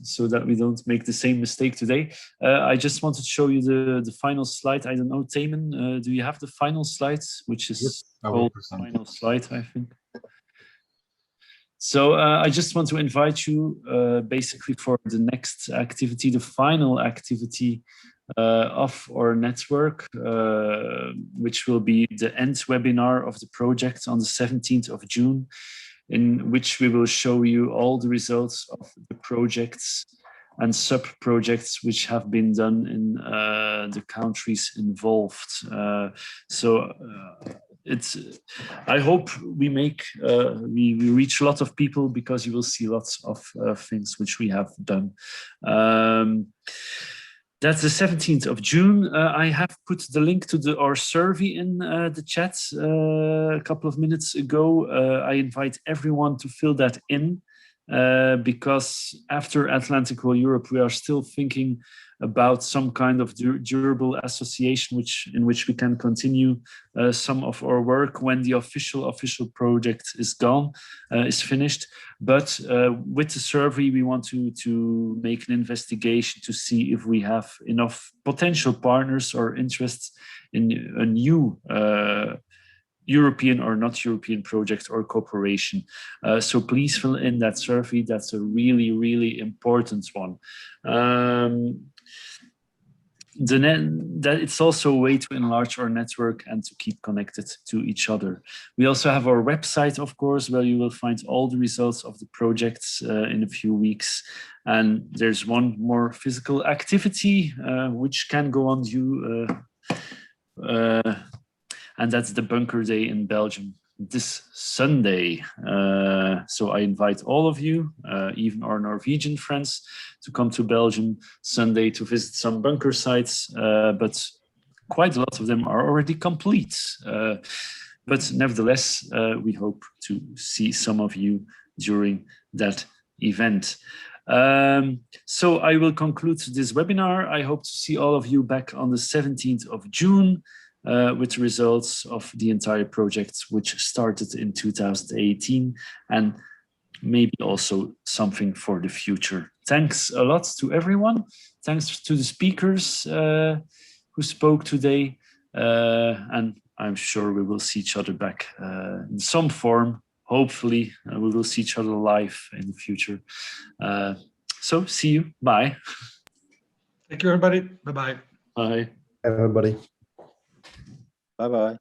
[SPEAKER 2] so that we don't make the same mistake today. I just wanted to show you the final slide. I don't know, Taman, do you have the final slide, which is called final slide, I think. So I just want to invite you basically for the next activity, the final activity of our network, which will be the end webinar of the project on the 17th of June, in which we will show you all the results of the projects and sub-projects which have been done in the countries involved. I hope we reach a lot of people, because you will see lots of things which we have done. That's the 17th of June. I have put the link to our survey in the chat a couple of minutes ago. I invite everyone to fill that in, because after Atlantikwall Europe, we are still thinking about some kind of durable association in which we can continue some of our work when the official project is gone, is finished. But with the survey, we want to make an investigation to see if we have enough potential partners or interests in a new European or not European project or cooperation. So please fill in that survey. That's a really, really important one. That it's also a way to enlarge our network and to keep connected to each other. We also have our website, of course, where you will find all the results of the projects in a few weeks. And there's one more physical activity which can go on due, and that's the Bunker Day in Belgium this Sunday. So I invite all of you, even our Norwegian friends, to come to Belgium Sunday to visit some bunker sites, but quite a lot of them are already complete. But nevertheless, we hope to see some of you during that event. So I will conclude this webinar. I hope to see all of you back on the 17th of June. With the results of the entire project, which started in 2018, and maybe also something for the future. Thanks a lot to everyone. Thanks to the speakers who spoke today. And I'm sure we will see each other back in some form. Hopefully, we will see each other live in the future. So see you. Bye.
[SPEAKER 1] Thank you, everybody. Bye-bye.
[SPEAKER 2] Bye.
[SPEAKER 9] Everybody.
[SPEAKER 3] Bye-bye.